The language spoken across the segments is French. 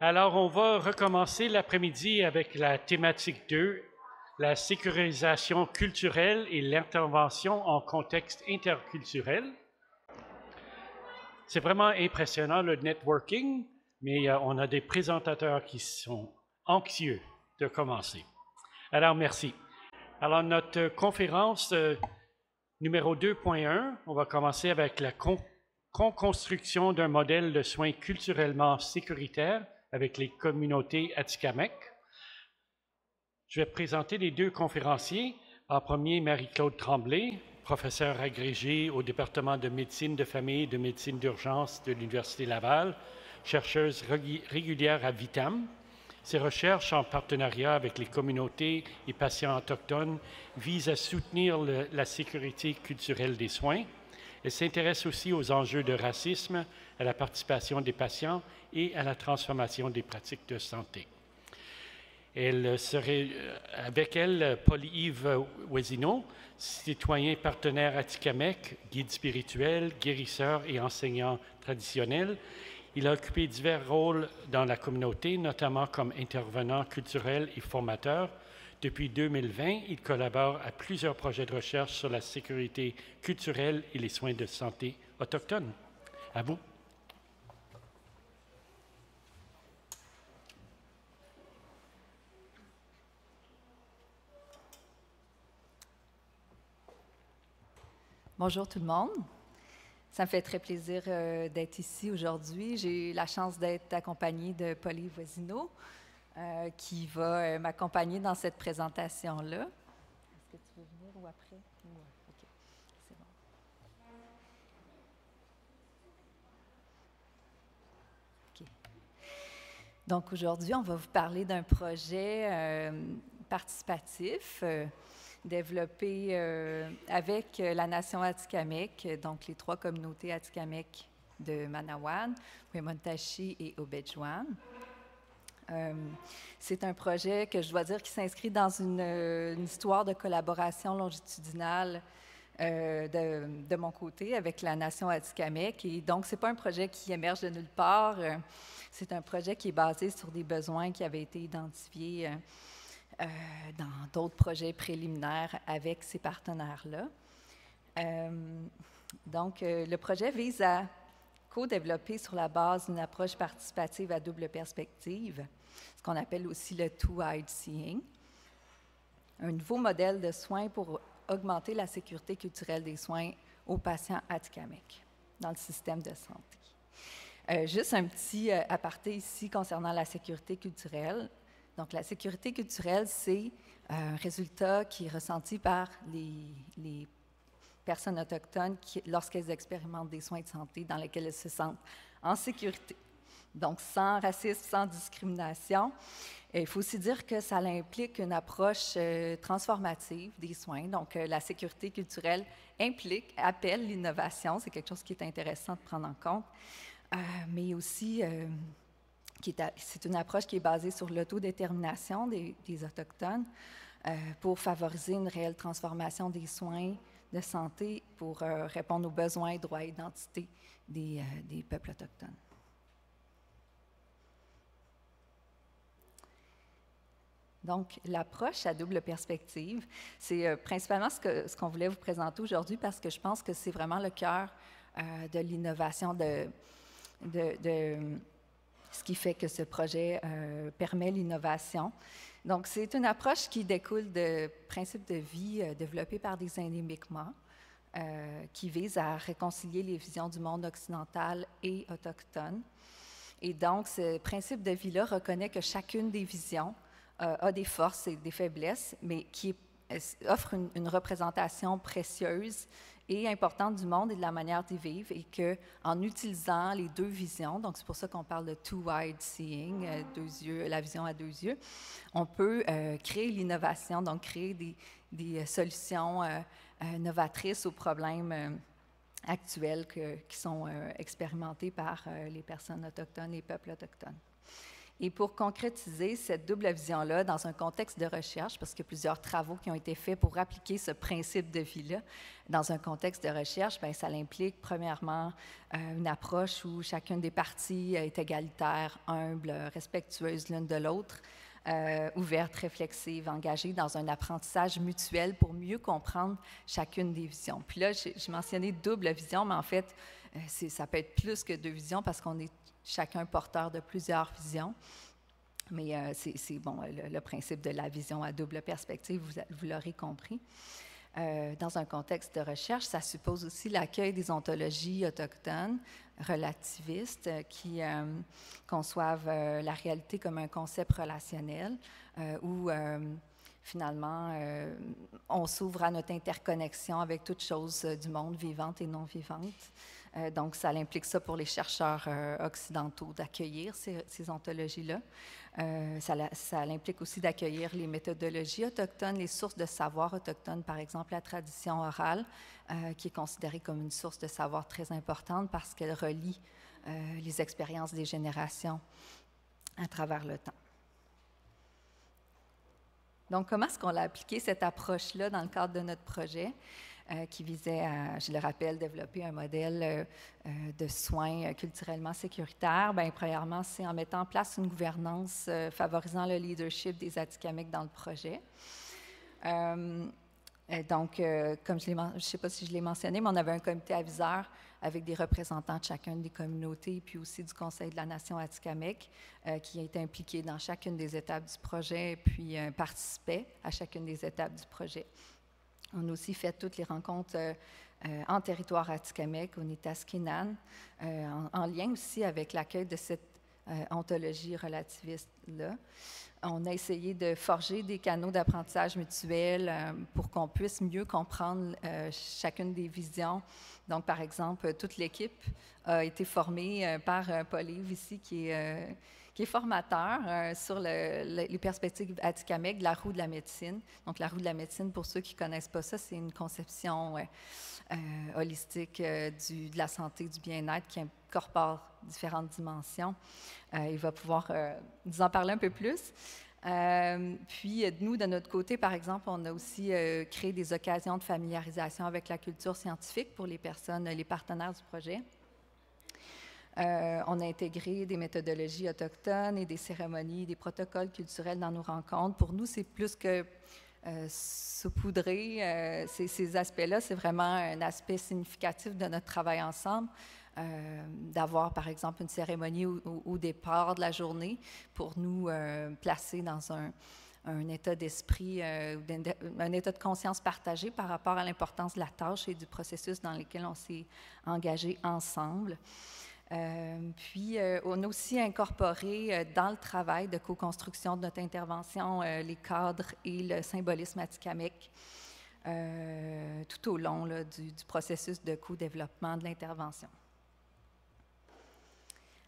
Alors, on va recommencer l'après-midi avec la thématique 2, la sécurisation culturelle et l'intervention en contexte interculturel. C'est vraiment impressionnant le networking, mais on a des présentateurs qui sont anxieux de commencer. Alors, merci. Alors, notre conférence numéro 2.1, on va commencer avec la construction d'un modèle de soins culturellement sécuritaire avec les communautés Atikamekw. Je vais présenter les deux conférenciers. En premier, Marie-Claude Tremblay, professeure agrégée au département de médecine de famille et de médecine d'urgence de l'Université Laval, chercheuse régulière à Vitam. Ses recherches en partenariat avec les communautés et patients autochtones visent à soutenir la sécurité culturelle des soins. Elle s'intéresse aussi aux enjeux de racisme, à la participation des patients et à la transformation des pratiques de santé. Elle serait avec elle Paul-Yves Ouesineau, citoyen partenaire Atikamekw, guide spirituel, guérisseur et enseignant traditionnel. Il a occupé divers rôles dans la communauté, notamment comme intervenant culturel et formateur. Depuis 2020, il collabore à plusieurs projets de recherche sur la sécurité culturelle et les soins de santé autochtones. À vous. Bonjour tout le monde. Ça me fait très plaisir d'être ici aujourd'hui. J'ai la chance d'être accompagnée de Paul-Yves Ouesineau qui va m'accompagner dans cette présentation-là. Est-ce que tu veux venir ou après? OK, c'est bon. OK. Donc aujourd'hui, on va vous parler d'un projet participatif développé avec la nation Atikamekw, donc les 3 communautés Atikamekw de Manawan, Wemotaci et Obedjwan. C'est un projet que je dois dire qui s'inscrit dans une histoire de collaboration longitudinale de mon côté avec la nation Atikamekw. Et donc, ce n'est pas un projet qui émerge de nulle part. C'est un projet qui est basé sur des besoins qui avaient été identifiés dans d'autres projets préliminaires avec ces partenaires-là. Donc, le projet vise à co-développer sur la base d'une approche participative à double perspective, ce qu'on appelle aussi le two-eyed seeing, un nouveau modèle de soins pour augmenter la sécurité culturelle des soins aux patients Atikamekw dans le système de santé. Juste un petit aparté ici concernant la sécurité culturelle. Donc, la sécurité culturelle, c'est un résultat qui est ressenti par les personnes autochtones lorsqu'elles expérimentent des soins de santé dans lesquels elles se sentent en sécurité. Donc, sans racisme, sans discrimination. Et il faut aussi dire que ça implique une approche transformative des soins. Donc, la sécurité culturelle appelle l'innovation. C'est quelque chose qui est intéressant de prendre en compte. Mais aussi... c'est une approche qui est basée sur l'autodétermination des Autochtones pour favoriser une réelle transformation des soins de santé pour répondre aux besoins, droits et identités des peuples autochtones. Donc, l'approche à double perspective, c'est principalement ce qu'on voulait vous présenter aujourd'hui parce que je pense que c'est vraiment le cœur de l'innovation ce qui fait que ce projet permet l'innovation. Donc, c'est une approche qui découle de principes de vie développés par des Indiens Mi'kmaq qui visent à réconcilier les visions du monde occidental et autochtone. Et donc, ce principe de vie-là reconnaît que chacune des visions a des forces et des faiblesses, mais qui offre une représentation précieuse et importante du monde et de la manière d'y vivre, et qu'en utilisant les 2 visions, donc c'est pour ça qu'on parle de two-eyed seeing, 2 yeux, la vision à 2 yeux, on peut créer l'innovation, donc créer des solutions novatrices aux problèmes actuels qui sont expérimentés par les personnes autochtones et peuples autochtones. Et pour concrétiser cette double vision-là dans un contexte de recherche, parce qu'il y a plusieurs travaux qui ont été faits pour appliquer ce principe de vie-là dans un contexte de recherche, bien, ça implique premièrement une approche où chacune des parties est égalitaire, humble, respectueuse l'une de l'autre, ouverte, réflexive, engagée dans un apprentissage mutuel pour mieux comprendre chacune des visions. Puis là, j'ai mentionné double vision, mais en fait, ça peut être plus que deux visions parce qu'on est chacun porteur de plusieurs visions. Mais c'est bon, le principe de la vision à double perspective, vous l'aurez compris. Dans un contexte de recherche, ça suppose aussi l'accueil des ontologies autochtones, relativistes, qui conçoivent la réalité comme un concept relationnel où finalement on s'ouvre à notre interconnexion avec toutes choses du monde, vivantes et non vivantes. Donc, ça implique ça pour les chercheurs occidentaux d'accueillir ces ontologies-là. Ça implique aussi d'accueillir les méthodologies autochtones, les sources de savoir autochtones, par exemple la tradition orale, qui est considérée comme une source de savoir très importante parce qu'elle relie les expériences des générations à travers le temps. Donc, comment est-ce qu'on a appliqué cette approche-là dans le cadre de notre projet qui visait à, je le rappelle, développer un modèle de soins culturellement sécuritaires? Bien, premièrement, c'est en mettant en place une gouvernance favorisant le leadership des Atikamekw dans le projet. Donc, comme je ne sais pas si je l'ai mentionné, mais on avait un comité aviseur avec des représentants de chacune des communautés, puis aussi du Conseil de la Nation Atikamekw, qui a été impliqué dans chacune des étapes du projet, puis participait à chacune des étapes du projet. On a aussi fait toutes les rencontres en territoire Atikamekw, au Nitaskinan, en lien aussi avec l'accueil de cette ontologie relativiste-là. On a essayé de forger des canaux d'apprentissage mutuel pour qu'on puisse mieux comprendre chacune des visions. Donc, par exemple, toute l'équipe a été formée par Paul-Yves ici, qui est formateur sur les perspectives Atikamekw de la roue de la médecine. Donc, la roue de la médecine, pour ceux qui ne connaissent pas ça, c'est une conception holistique de la santé, du bien-être qui incorpore différentes dimensions. Il va pouvoir nous en parler un peu plus. Puis, nous, de notre côté, par exemple, on a aussi créé des occasions de familiarisation avec la culture scientifique pour les personnes, les partenaires du projet. On a intégré des méthodologies autochtones et des cérémonies, des protocoles culturels dans nos rencontres. Pour nous, c'est plus que saupoudrer. Ces aspects-là, c'est vraiment un aspect significatif de notre travail ensemble. D'avoir, par exemple, une cérémonie au départ de la journée pour nous placer dans un état d'esprit, un état de conscience partagé par rapport à l'importance de la tâche et du processus dans lequel on s'est engagé ensemble. Puis, on a aussi incorporé dans le travail de co-construction de notre intervention les cadres et le symbolisme atikamekw tout au long là, du processus de co-développement de l'intervention.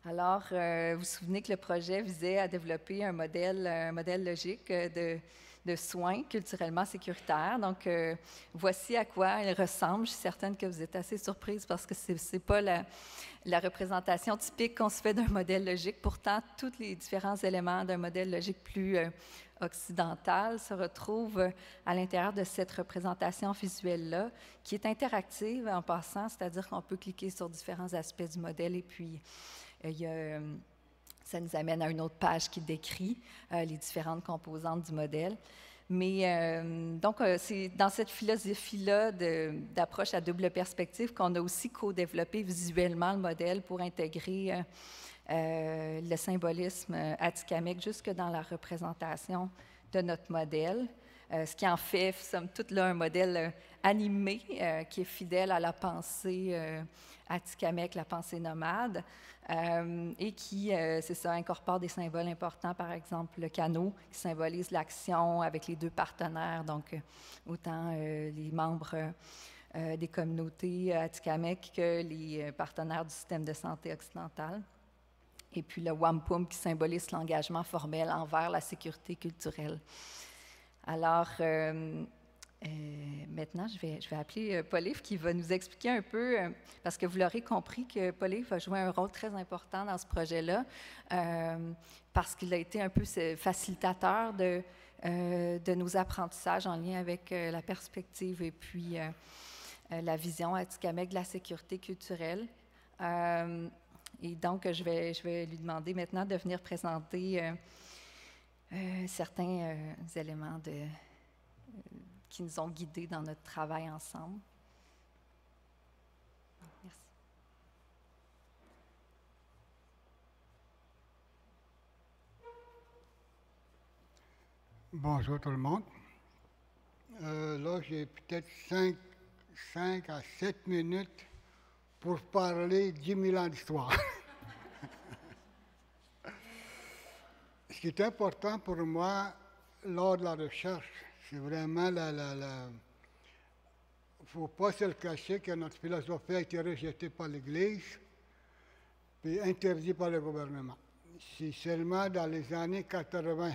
Alors, vous vous souvenez que le projet visait à développer un modèle logique de soins culturellement sécuritaires. Donc, voici à quoi il ressemble. Je suis certaine que vous êtes assez surprises parce que ce n'est pas la représentation typique qu'on se fait d'un modèle logique. Pourtant, tous les différents éléments d'un modèle logique plus occidental se retrouvent à l'intérieur de cette représentation visuelle-là, qui est interactive en passant, c'est-à-dire qu'on peut cliquer sur différents aspects du modèle et puis ça nous amène à une autre page qui décrit les différentes composantes du modèle. Mais donc, c'est dans cette philosophie-là d'approche à double perspective qu'on a aussi co-développé visuellement le modèle pour intégrer le symbolisme atikamekw jusque dans la représentation de notre modèle. Ce qui en fait, somme toute, là, un modèle animé qui est fidèle à la pensée atikamekw, la pensée nomade, et qui, c'est ça, incorpore des symboles importants, par exemple le canot, qui symbolise l'action avec les deux partenaires, donc autant les membres des communautés atikamekw que les partenaires du système de santé occidental. Et puis le wampum, qui symbolise l'engagement formel envers la sécurité culturelle. Alors, Maintenant, je vais appeler Paul-Yves qui va nous expliquer un peu, parce que vous l'aurez compris que Paul-Yves va jouer un rôle très important dans ce projet-là, parce qu'il a été un peu ce facilitateur de nos apprentissages en lien avec la perspective et puis la vision Atikamekw de la sécurité culturelle. Et donc, je vais lui demander maintenant de venir présenter certains éléments qui nous ont guidés dans notre travail ensemble. Merci. Bonjour tout le monde. Là, j'ai peut-être 5 à 7 minutes pour parler 10 000 ans d'histoire. Ce qui est important pour moi lors de la recherche, c'est vraiment il ne faut pas se le cacher que notre philosophie a été rejetée par l'Église et interdite par le gouvernement. C'est seulement dans les années 80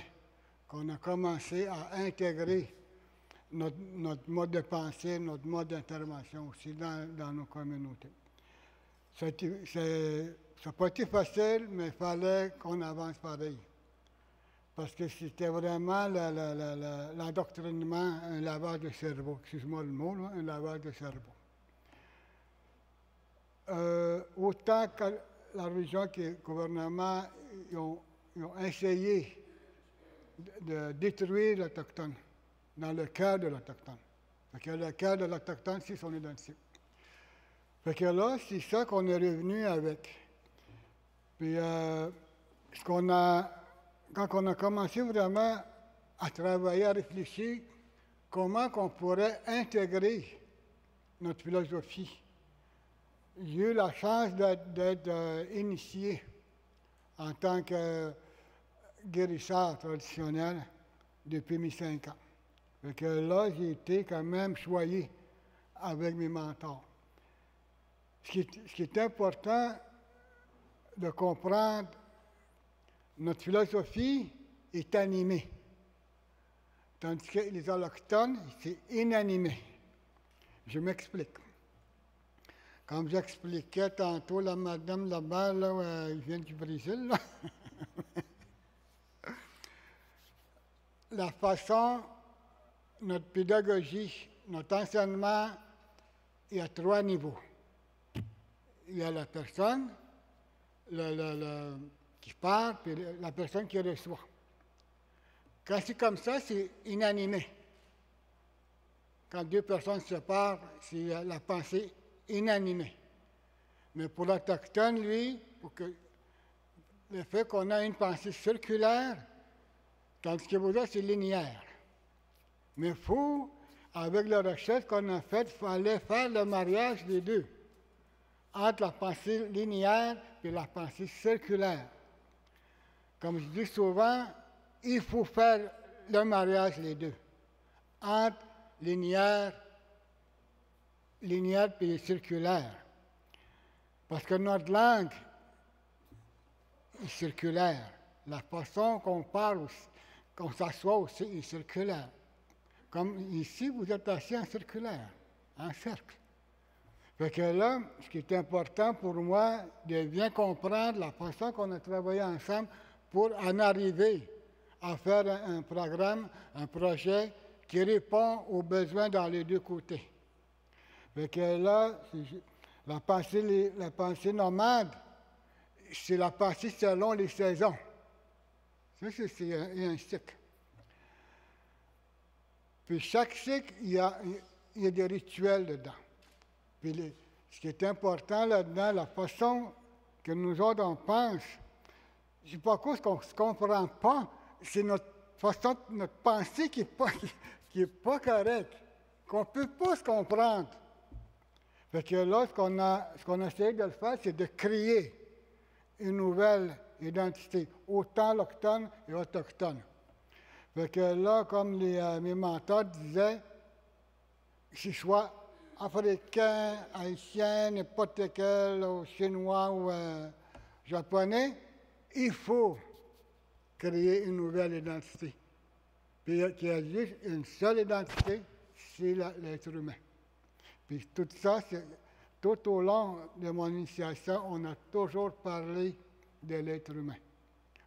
qu'on a commencé à intégrer notre mode de pensée, notre mode d'intervention aussi dans nos communautés. Ça n'a pas été facile, mais il fallait qu'on avance pareil. Parce que c'était vraiment l'endoctrinement, un lavage de cerveau. Excuse-moi le mot, là, un lavage de cerveau. Autant que la religion que le gouvernement ils ont essayé de détruire l'Autochtone, dans le cœur de l'Autochtone. Fait que le cœur de l'Autochtone, c'est son identité. Fait que là, c'est ça qu'on est revenu avec. Puis, quand on a commencé vraiment à travailler, à réfléchir, comment on pourrait intégrer notre philosophie. J'ai eu la chance d'être initié en tant que guérisseur traditionnel depuis mes 5 ans. Fait que là, j'ai été quand même choyé avec mes mentors. Ce qui est important de comprendre, notre philosophie est animée, tandis que les Autochtones, c'est inanimé. Je m'explique. Comme j'expliquais tantôt, la madame là-bas, là, elle vient du Brésil, là. La façon, notre pédagogie, notre enseignement, il y a 3 niveaux. Il y a la personne qui parle, puis la personne qui reçoit. Quand c'est comme ça, c'est inanimé. Quand 2 personnes se parlent, c'est la pensée inanimée. Mais pour l'Autochtone, lui, le fait qu'on a une pensée circulaire, tandis que vous autres, c'est linéaire. Mais il faut, avec la recherche qu'on a faite, il fallait faire le mariage des deux, entre la pensée linéaire et la pensée circulaire. Comme je dis souvent, il faut faire le mariage les deux, entre linéaire et circulaire. Parce que notre langue est circulaire. La façon qu'on parle aussi, qu'on s'assoit aussi est circulaire. Comme ici, vous êtes assis en circulaire, en cercle. Fait que là, ce qui est important pour moi, de bien comprendre la façon qu'on a travaillé ensemble pour en arriver à faire un programme, un projet qui répond aux besoins dans les 2 côtés. Fait que là, la pensée nomade, c'est la pensée selon les saisons. Ça, c'est un cycle. Puis chaque cycle, il y a des rituels dedans. Puis ce qui est important là-dedans, la façon que nous autres, on pense, c'est pas cause qu'on ne se comprend pas, c'est notre façon, notre pensée qui est pas correcte, qu'on ne peut pas se comprendre. Fait que là, ce qu'on a essayé de le faire, c'est de créer une nouvelle identité, autant autochtone et autochtone. Fait que là, comme mes mentors disaient, que ce soit africain, haïtien, n'importe quel, ou chinois ou japonais, il faut créer une nouvelle identité. Puis qu'il y a juste une seule identité, c'est l'être humain. Puis tout ça, tout au long de mon initiation, on a toujours parlé de l'être humain.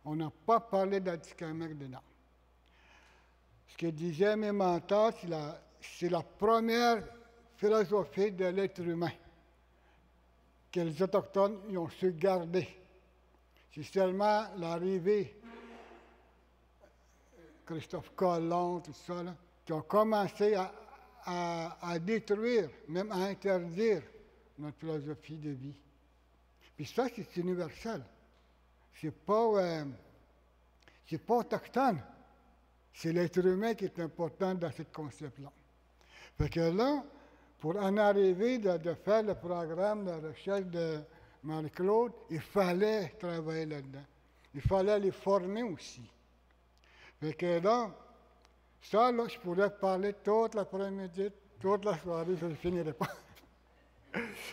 On n'a pas parlé d'Atikamek dedans. Ce que disaient mes mentors, c'est la première philosophie de l'être humain que les Autochtones y ont su garder. C'est seulement l'arrivée Christophe Colomb, tout ça, là, qui ont commencé à détruire, même à interdire notre philosophie de vie. Puis ça, c'est universel. C'est pas autochtone. C'est l'être humain qui est important dans ce concept-là. Fait que là, pour en arriver de faire le programme de recherche de Marie-Claude, il fallait travailler là-dedans. Il fallait les former aussi. Fait que là, ça, là, je pourrais parler toute l'après-midi, toute la soirée, je ne finirais pas.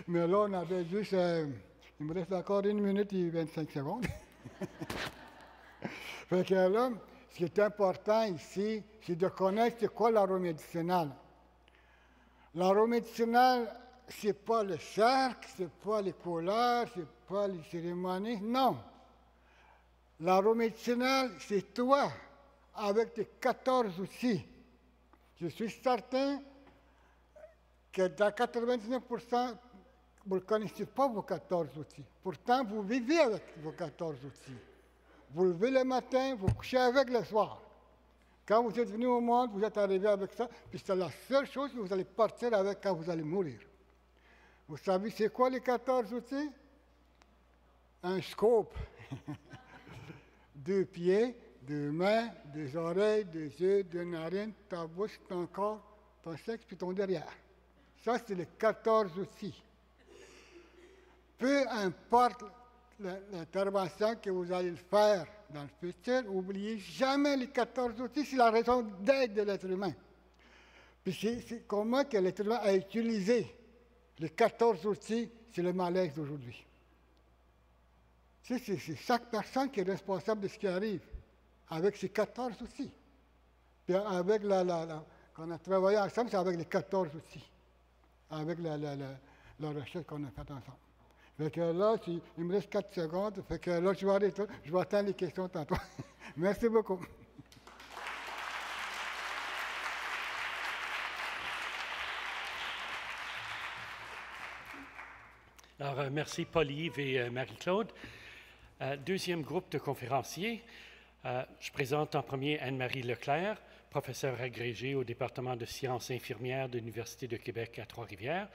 Mais là, on avait juste, il me reste encore 1 minute et 25 secondes. Fait que là, ce qui est important ici, c'est de connaître c'est quoi l'art médicinal. L'art médicinal, c'est pas le cercle, c'est pas les couleurs, c'est pas les cérémonies, non. L'art médicinal, c'est toi, avec tes 14 outils. Je suis certain que dans 99%, vous ne connaissez pas vos 14 outils. Pourtant, vous vivez avec vos 14 outils. Vous levez le matin, vous couchez avec le soir. Quand vous êtes venu au monde, vous êtes arrivé avec ça, puis c'est la seule chose que vous allez partir avec quand vous allez mourir. Vous savez, c'est quoi les 14 outils? Un scope. 2 pieds, 2 mains, 2 oreilles, 2 yeux, 2 narines, ta bouche, ton corps, ton sexe, puis ton derrière. Ça, c'est les 14 outils. Peu importe l'intervention que vous allez faire dans le futur, n'oubliez jamais les 14 outils, c'est la raison d'être de l'être humain. Puis c'est comment que l'être humain a utilisé les 14 outils, c'est le malaise d'aujourd'hui. C'est chaque personne qui est responsable de ce qui arrive, avec ces 14 outils. Puis avec quand on a travaillé ensemble, c'est avec les 14 outils, avec la recherche qu'on a faite ensemble. Fait que là, il me reste 4 secondes, fait que là, je vais arrêter, je vais attendre les questions tantôt. Merci beaucoup. Alors, merci Paul-Yves et Marie-Claude. Deuxième groupe de conférenciers, je présente en premier Anne-Marie Leclerc, professeure agrégée au département de sciences infirmières de l'Université de Québec à Trois-Rivières,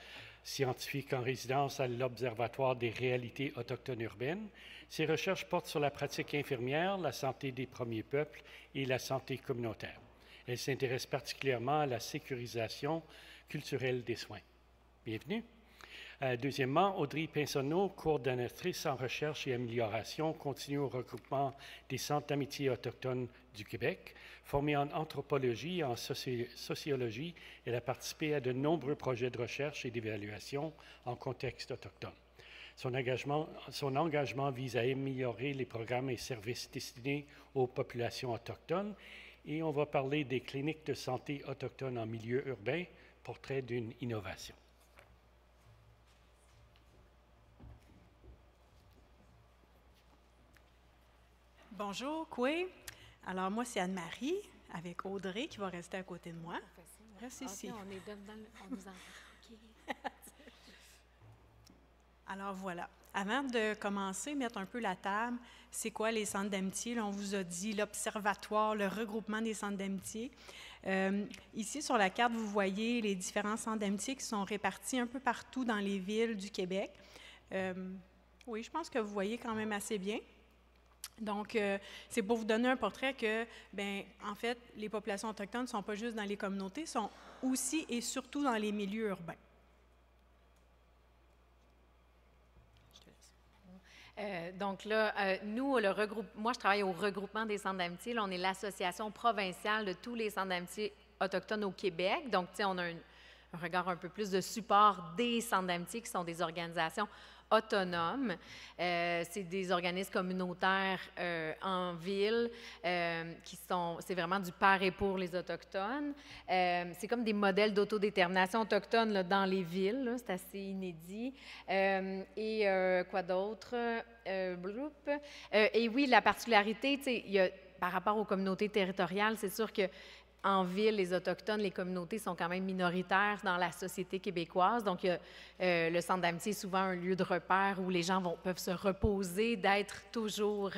scientifique en résidence à l'Observatoire des réalités autochtones urbaines. Ses recherches portent sur la pratique infirmière, la santé des premiers peuples et la santé communautaire. Elle s'intéresse particulièrement à la sécurisation culturelle des soins. Bienvenue. Deuxièmement, Audrey Pinsonneau, coordonnatrice en recherche et amélioration, continue au regroupement des centres d'amitié autochtones du Québec. Formée en anthropologie et en sociologie, elle a participé à de nombreux projets de recherche et d'évaluation en contexte autochtone. Son engagement vise à améliorer les programmes et services destinés aux populations autochtones. Et on va parler des cliniques de santé autochtones en milieu urbain, portrait d'une innovation. Bonjour, Koué. Alors, moi, c'est Anne-Marie, avec Audrey, qui va rester à côté de moi. Reste ici. Okay, on nous entend. Okay. Alors, voilà. Avant de commencer, mettre un peu la table, c'est quoi les centres d'amitié? Là, on vous a dit l'observatoire, le regroupement des centres d'amitié. Ici, sur la carte, vous voyez les différents centres d'amitié qui sont répartis un peu partout dans les villes du Québec. Oui, je pense que vous voyez quand même assez bien. Donc, c'est pour vous donner un portrait que, en fait, les populations autochtones ne sont pas juste dans les communautés, sont aussi et surtout dans les milieux urbains. Donc là, nous, moi, je travaille au regroupement des centres d'amitié. Là, on est l'association provinciale de tous les centres d'amitié autochtones au Québec. Donc, tu sais, on a regard un peu plus de support des centres d'amitié qui sont des organisations autonomes. C'est des organismes communautaires en ville c'est vraiment du par et pour les Autochtones. C'est comme des modèles d'autodétermination autochtone là, dans les villes, c'est assez inédit. Quoi d'autre? Et oui, la particularité, par rapport aux communautés territoriales, c'est sûr que en ville, les Autochtones, les communautés sont quand même minoritaires dans la société québécoise. Donc, le centre d'amitié est souvent un lieu de repère où les gens peuvent se reposer, d'être toujours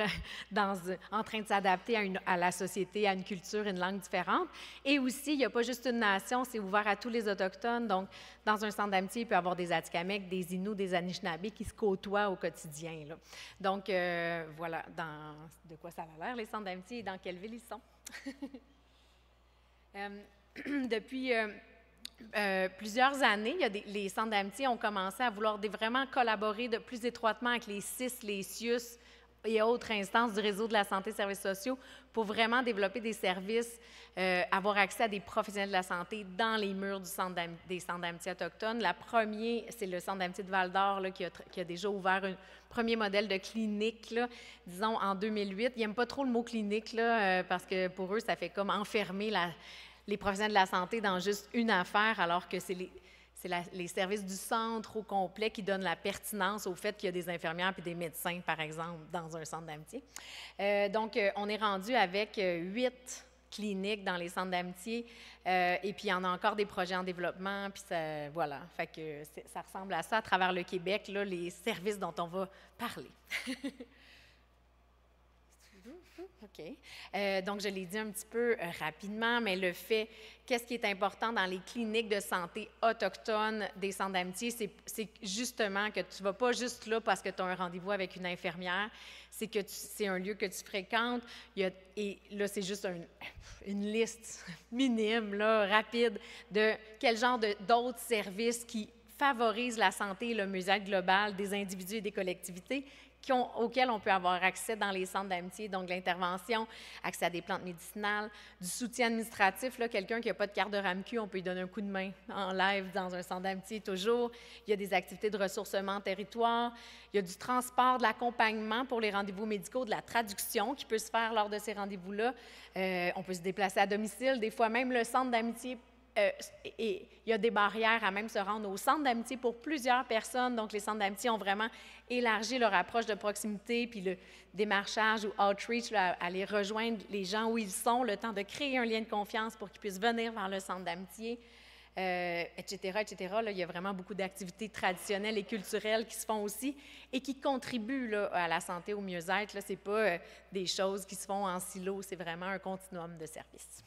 en train de s'adapter à la société, à une culture, une langue différente. Et aussi, il n'y a pas juste une nation, c'est ouvert à tous les Autochtones. Donc, dans un centre d'amitié, il peut y avoir des Atikamekw, des Inuits, des Anishinabés qui se côtoient au quotidien, là. Donc, voilà de quoi ça a l'air, les centres d'amitié, et dans quelle ville ils sont. Depuis plusieurs années, les centres d'amitié ont commencé à vouloir vraiment collaborer de plus étroitement avec les CIS, les CIUS et autres instances du réseau de la santé et services sociaux pour vraiment développer des services, avoir accès à des professionnels de la santé dans les murs des centres d'amitié autochtones. La première, c'est le centre d'amitié de Val-d'Or là, qui a déjà ouvert un premier modèle de clinique, là, disons, en 2008. Ils n'aiment pas trop le mot clinique, là, parce que pour eux, ça fait comme enfermer les professionnels de la santé dans juste une affaire, alors que c'est les services du centre au complet qui donnent la pertinence au fait qu'il y a des infirmières et des médecins, par exemple, dans un centre d'amitié. Donc, on est rendu avec 8 cliniques dans les centres d'amitié, et puis il y en a encore des projets en développement, puis voilà. Fait que ça ressemble à ça à travers le Québec, là, les services dont on va parler. OK. Donc, je l'ai dit un petit peu rapidement, mais qu'est-ce qui est important dans les cliniques de santé autochtones des centres d'amitié, c'est justement que tu ne vas pas juste là parce que tu as un rendez-vous avec une infirmière, c'est que c'est un lieu que tu fréquentes. Et là, c'est juste une liste minime, là, rapide, de quel genre d'autres services qui favorisent la santé et le mieux-être global des individus et des collectivités auxquels on peut avoir accès dans les centres d'amitié, donc l'intervention, accès à des plantes médicinales, du soutien administratif. Quelqu'un qui n'a pas de carte de RAMQ, on peut lui donner un coup de main en live dans un centre d'amitié toujours. Il y a des activités de ressourcement en territoire. Il y a du transport, de l'accompagnement pour les rendez-vous médicaux, de la traduction qui peut se faire lors de ces rendez-vous-là. On peut se déplacer à domicile. Des fois, même le centre d'amitié, il y a des barrières à même se rendre au centre d'amitié pour plusieurs personnes. Donc, les centres d'amitié ont vraiment élargi leur approche de proximité, puis le démarchage ou outreach, là, à aller rejoindre les gens où ils sont, le temps de créer un lien de confiance pour qu'ils puissent venir vers le centre d'amitié, etc., etc. Là, il y a vraiment beaucoup d'activités traditionnelles et culturelles qui se font aussi et qui contribuent là, à la santé, au mieux-être. Ce n'est pas des choses qui se font en silo, c'est vraiment un continuum de services.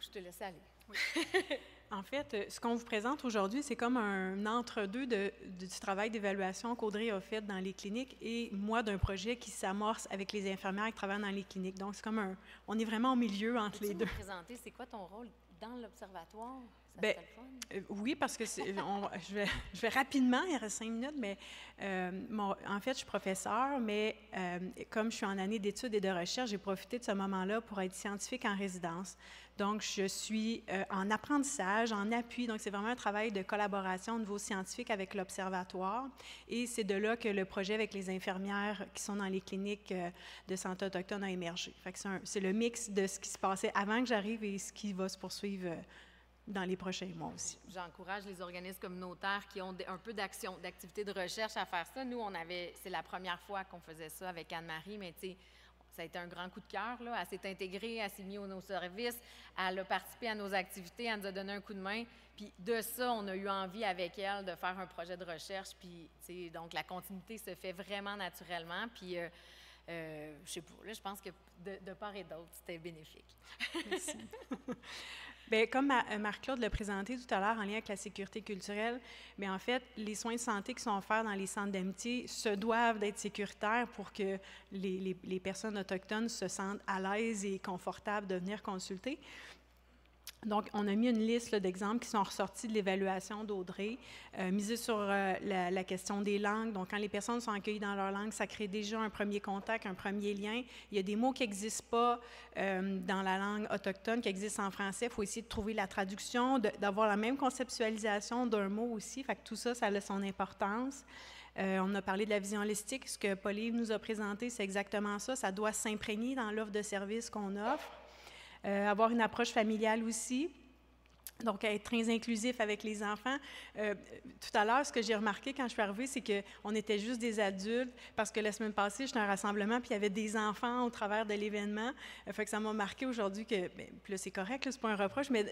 Je te laisse aller. Oui. En fait, ce qu'on vous présente aujourd'hui, c'est comme un entre-deux du travail d'évaluation qu'Audrey a fait dans les cliniques et moi d'un projet qui s'amorce avec les infirmières qui travaillent dans les cliniques. Donc, c'est comme on est vraiment au milieu entre les deux. Peux-tu me présenter, c'est quoi ton rôle dans l'observatoire? Oui, parce que je vais rapidement, il reste 5 minutes, mais en fait, je suis professeure, mais comme je suis en année d'études et de recherche, j'ai profité de ce moment-là pour être scientifique en résidence. Donc, je suis en apprentissage, en appui. Donc, c'est vraiment un travail de collaboration au niveau scientifique avec l'Observatoire. Et c'est de là que le projet avec les infirmières qui sont dans les cliniques de santé autochtone a émergé. Fait que c'est le mix de ce qui se passait avant que j'arrive et ce qui va se poursuivre dans les prochains mois aussi. J'encourage les organismes communautaires qui ont un peu d'activité de recherche à faire ça. Nous, c'est la première fois qu'on faisait ça avec Anne-Marie, mais tu sais, ça a été un grand coup de cœur, là. Elle s'est intégrée, elle s'est mise à nos services, elle a participé à nos activités, elle nous a donné un coup de main. Puis de ça, on a eu envie avec elle de faire un projet de recherche. Puis, tu sais, donc la continuité se fait vraiment naturellement. Puis, je sais pas, là, je pense que de part et d'autre, c'était bénéfique. Merci. Bien, comme Marc-Claude l'a présenté tout à l'heure en lien avec la sécurité culturelle, bien, en fait, les soins de santé qui sont offerts dans les centres d'amitié se doivent d'être sécuritaires pour que les personnes autochtones se sentent à l'aise et confortables de venir consulter. Donc, on a mis une liste d'exemples qui sont ressortis de l'évaluation d'Audrey, misée sur la question des langues. Donc, quand les personnes sont accueillies dans leur langue, ça crée déjà un premier contact, un premier lien. Il y a des mots qui n'existent pas dans la langue autochtone, qui existent en français. Il faut essayer de trouver la traduction, d'avoir la même conceptualisation d'un mot aussi. Fait que tout ça, ça a son importance. On a parlé de la vision holistique. Ce que Paul-Yves nous a présenté, c'est exactement ça. Ça doit s'imprégner dans l'offre de services qu'on offre. Avoir une approche familiale aussi, donc être très inclusif avec les enfants. Tout à l'heure, ce que j'ai remarqué quand je suis arrivée, c'est qu'on était juste des adultes, parce que la semaine passée, j'étais à un rassemblement, puis il y avait des enfants au travers de l'événement. Fait que ça m'a marqué aujourd'hui que, bien, puis là, c'est correct, là, c'est pas un reproche, mais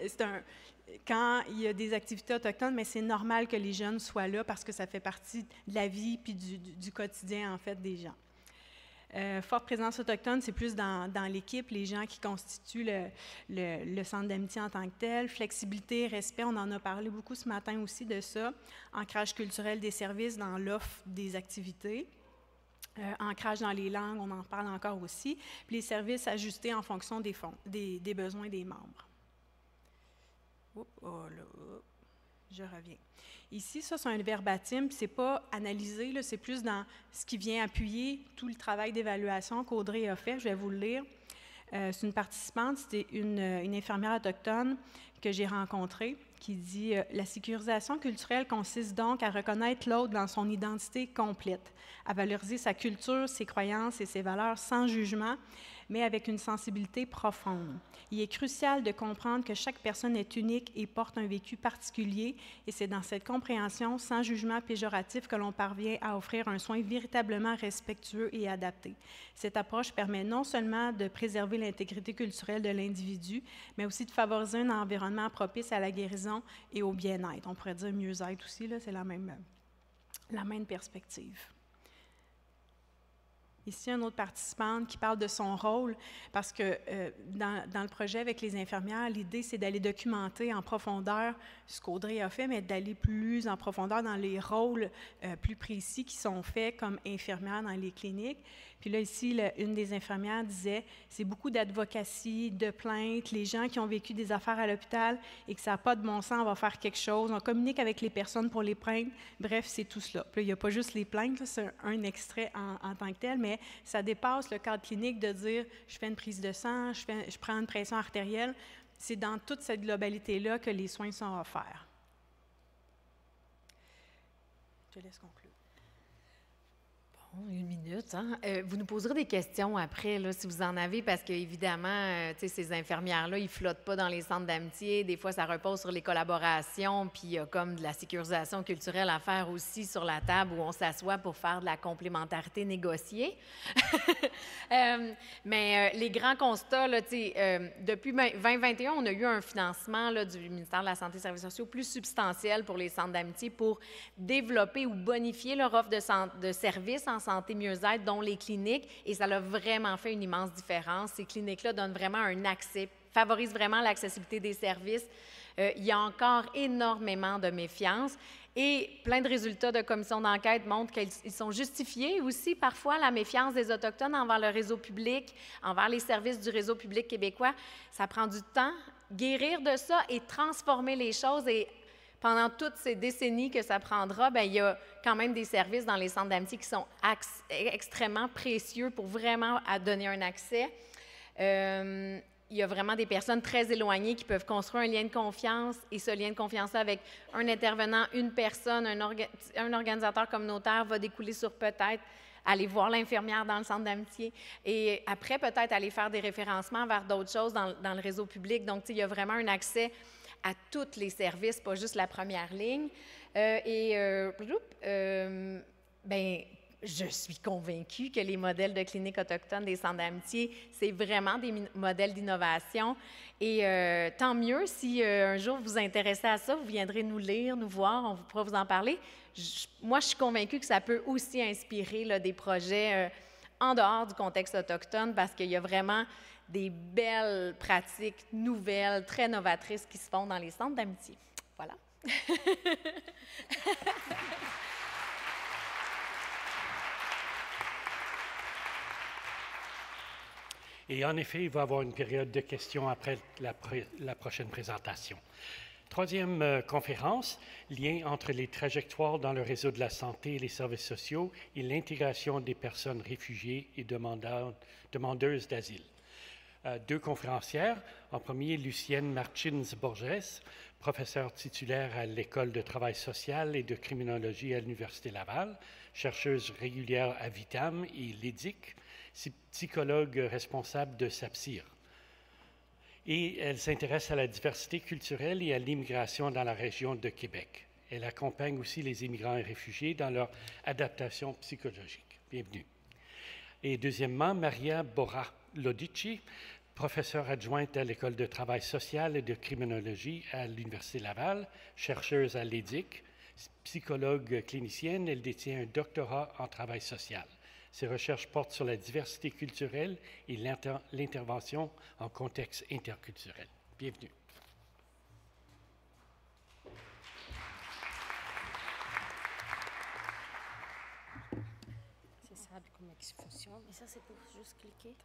quand il y a des activités autochtones, mais c'est normal que les jeunes soient là, parce que ça fait partie de la vie puis du quotidien, en fait, des gens. Forte présence autochtone, c'est plus dans l'équipe, les gens qui constituent le centre d'amitié en tant que tel. Flexibilité, respect, on en a parlé beaucoup ce matin aussi de ça. Ancrage culturel des services dans l'offre des activités. Ancrage dans les langues, on en parle encore aussi. Puis les services ajustés en fonction des besoins des membres. Je reviens. Ici, ça, c'est un verbatim, puis c'est pas analysé, là, c'est plus dans ce qui vient appuyer tout le travail d'évaluation qu'Audrey a fait. Je vais vous le lire. C'est une participante, c'était une infirmière autochtone que j'ai rencontrée, qui dit « La sécurisation culturelle consiste donc à reconnaître l'autre dans son identité complète, à valoriser sa culture, ses croyances et ses valeurs sans jugement, mais avec une sensibilité profonde. Il est crucial de comprendre que chaque personne est unique et porte un vécu particulier, et c'est dans cette compréhension, sans jugement péjoratif, que l'on parvient à offrir un soin véritablement respectueux et adapté. Cette approche permet non seulement de préserver l'intégrité culturelle de l'individu, mais aussi de favoriser un environnement propice à la guérison et au bien-être. On pourrait dire mieux-être aussi, là, c'est la même perspective. Ici, une autre participante qui parle de son rôle, parce que dans le projet avec les infirmières, l'idée, c'est d'aller documenter en profondeur ce qu'Audrey a fait, mais d'aller plus en profondeur dans les rôles plus précis qui sont faits comme infirmière dans les cliniques. Puis là, ici, une des infirmières disait, c'est beaucoup d'advocacy, de plaintes, les gens qui ont vécu des affaires à l'hôpital et que ça n'a pas de bon sens, on va faire quelque chose, on communique avec les personnes pour les plaindre. Bref, c'est tout cela. Puis là, il n'y a pas juste les plaintes, c'est un extrait en tant que tel, mais ça dépasse le cadre clinique de dire, je fais une prise de sang, je prends une pression artérielle. C'est dans toute cette globalité-là que les soins sont offerts. Je te laisse conclure. Bon, 1 minute. Hein? Vous nous poserez des questions après, là, si vous en avez, parce qu'évidemment, ces infirmières-là, ils ne flottent pas dans les centres d'amitié. Des fois, ça repose sur les collaborations, puis il y a comme de la sécurisation culturelle à faire aussi sur la table où on s'assoit pour faire de la complémentarité négociée. Mais les grands constats, là, depuis 2021, on a eu un financement là, du ministère de la Santé et des Services sociaux plus substantiel pour les centres d'amitié pour développer ou bonifier leur offre de services en santé mieux-être, dont les cliniques, et ça a vraiment fait une immense différence. Ces cliniques-là donnent vraiment un accès, favorisent vraiment l'accessibilité des services. Il y a encore énormément de méfiance et plein de résultats de commissions d'enquête montrent qu'ils sont justifiés aussi parfois, la méfiance des Autochtones envers le réseau public, envers les services du réseau public québécois. Ça prend du temps, guérir de ça et transformer les choses. Et pendant toutes ces décennies que ça prendra, bien, il y a quand même des services dans les centres d'amitié qui sont extrêmement précieux pour vraiment donner un accès. Il y a vraiment des personnes très éloignées qui peuvent construire un lien de confiance, et ce lien de confiance-là avec un intervenant, une personne, un organisateur communautaire va découler sur peut-être aller voir l'infirmière dans le centre d'amitié et après peut-être aller faire des référencements vers d'autres choses dans le réseau public. Donc, il y a vraiment un accès à tous les services, pas juste la première ligne. Bien, je suis convaincue que les modèles de cliniques autochtones des centres d'amitié, c'est vraiment des modèles d'innovation. Et tant mieux si un jour vous vous intéressez à ça, vous viendrez nous lire, nous voir, on pourra vous en parler. Moi, je suis convaincue que ça peut aussi inspirer là, des projets en dehors du contexte autochtone parce qu'il y a vraiment des belles pratiques nouvelles, très novatrices qui se font dans les centres d'amitié. Voilà. Et en effet, il va y avoir une période de questions après la prochaine présentation. Troisième conférence, lien entre les trajectoires dans le réseau de la santé et les services sociaux et l'intégration des personnes réfugiées et demandeuses d'asile. Deux conférencières. En premier, Lucienne Martins-Borges, professeure titulaire à l'École de travail social et de criminologie à l'Université Laval, chercheuse régulière à Vitam et l'EDIC, psychologue responsable de SAPCIR. Et elle s'intéresse à la diversité culturelle et à l'immigration dans la région de Québec. Elle accompagne aussi les immigrants et réfugiés dans leur adaptation psychologique. Bienvenue. Et deuxièmement, Maria Borra-Lodici, professeure adjointe à l'École de travail social et de criminologie à l'Université Laval, chercheuse à l'EDIC, psychologue clinicienne, elle détient un doctorat en travail social. Ses recherches portent sur la diversité culturelle et l'intervention en contexte interculturel. Bienvenue. C'est ça, comment ça fonctionne. Et ça, c'est pour juste cliquer.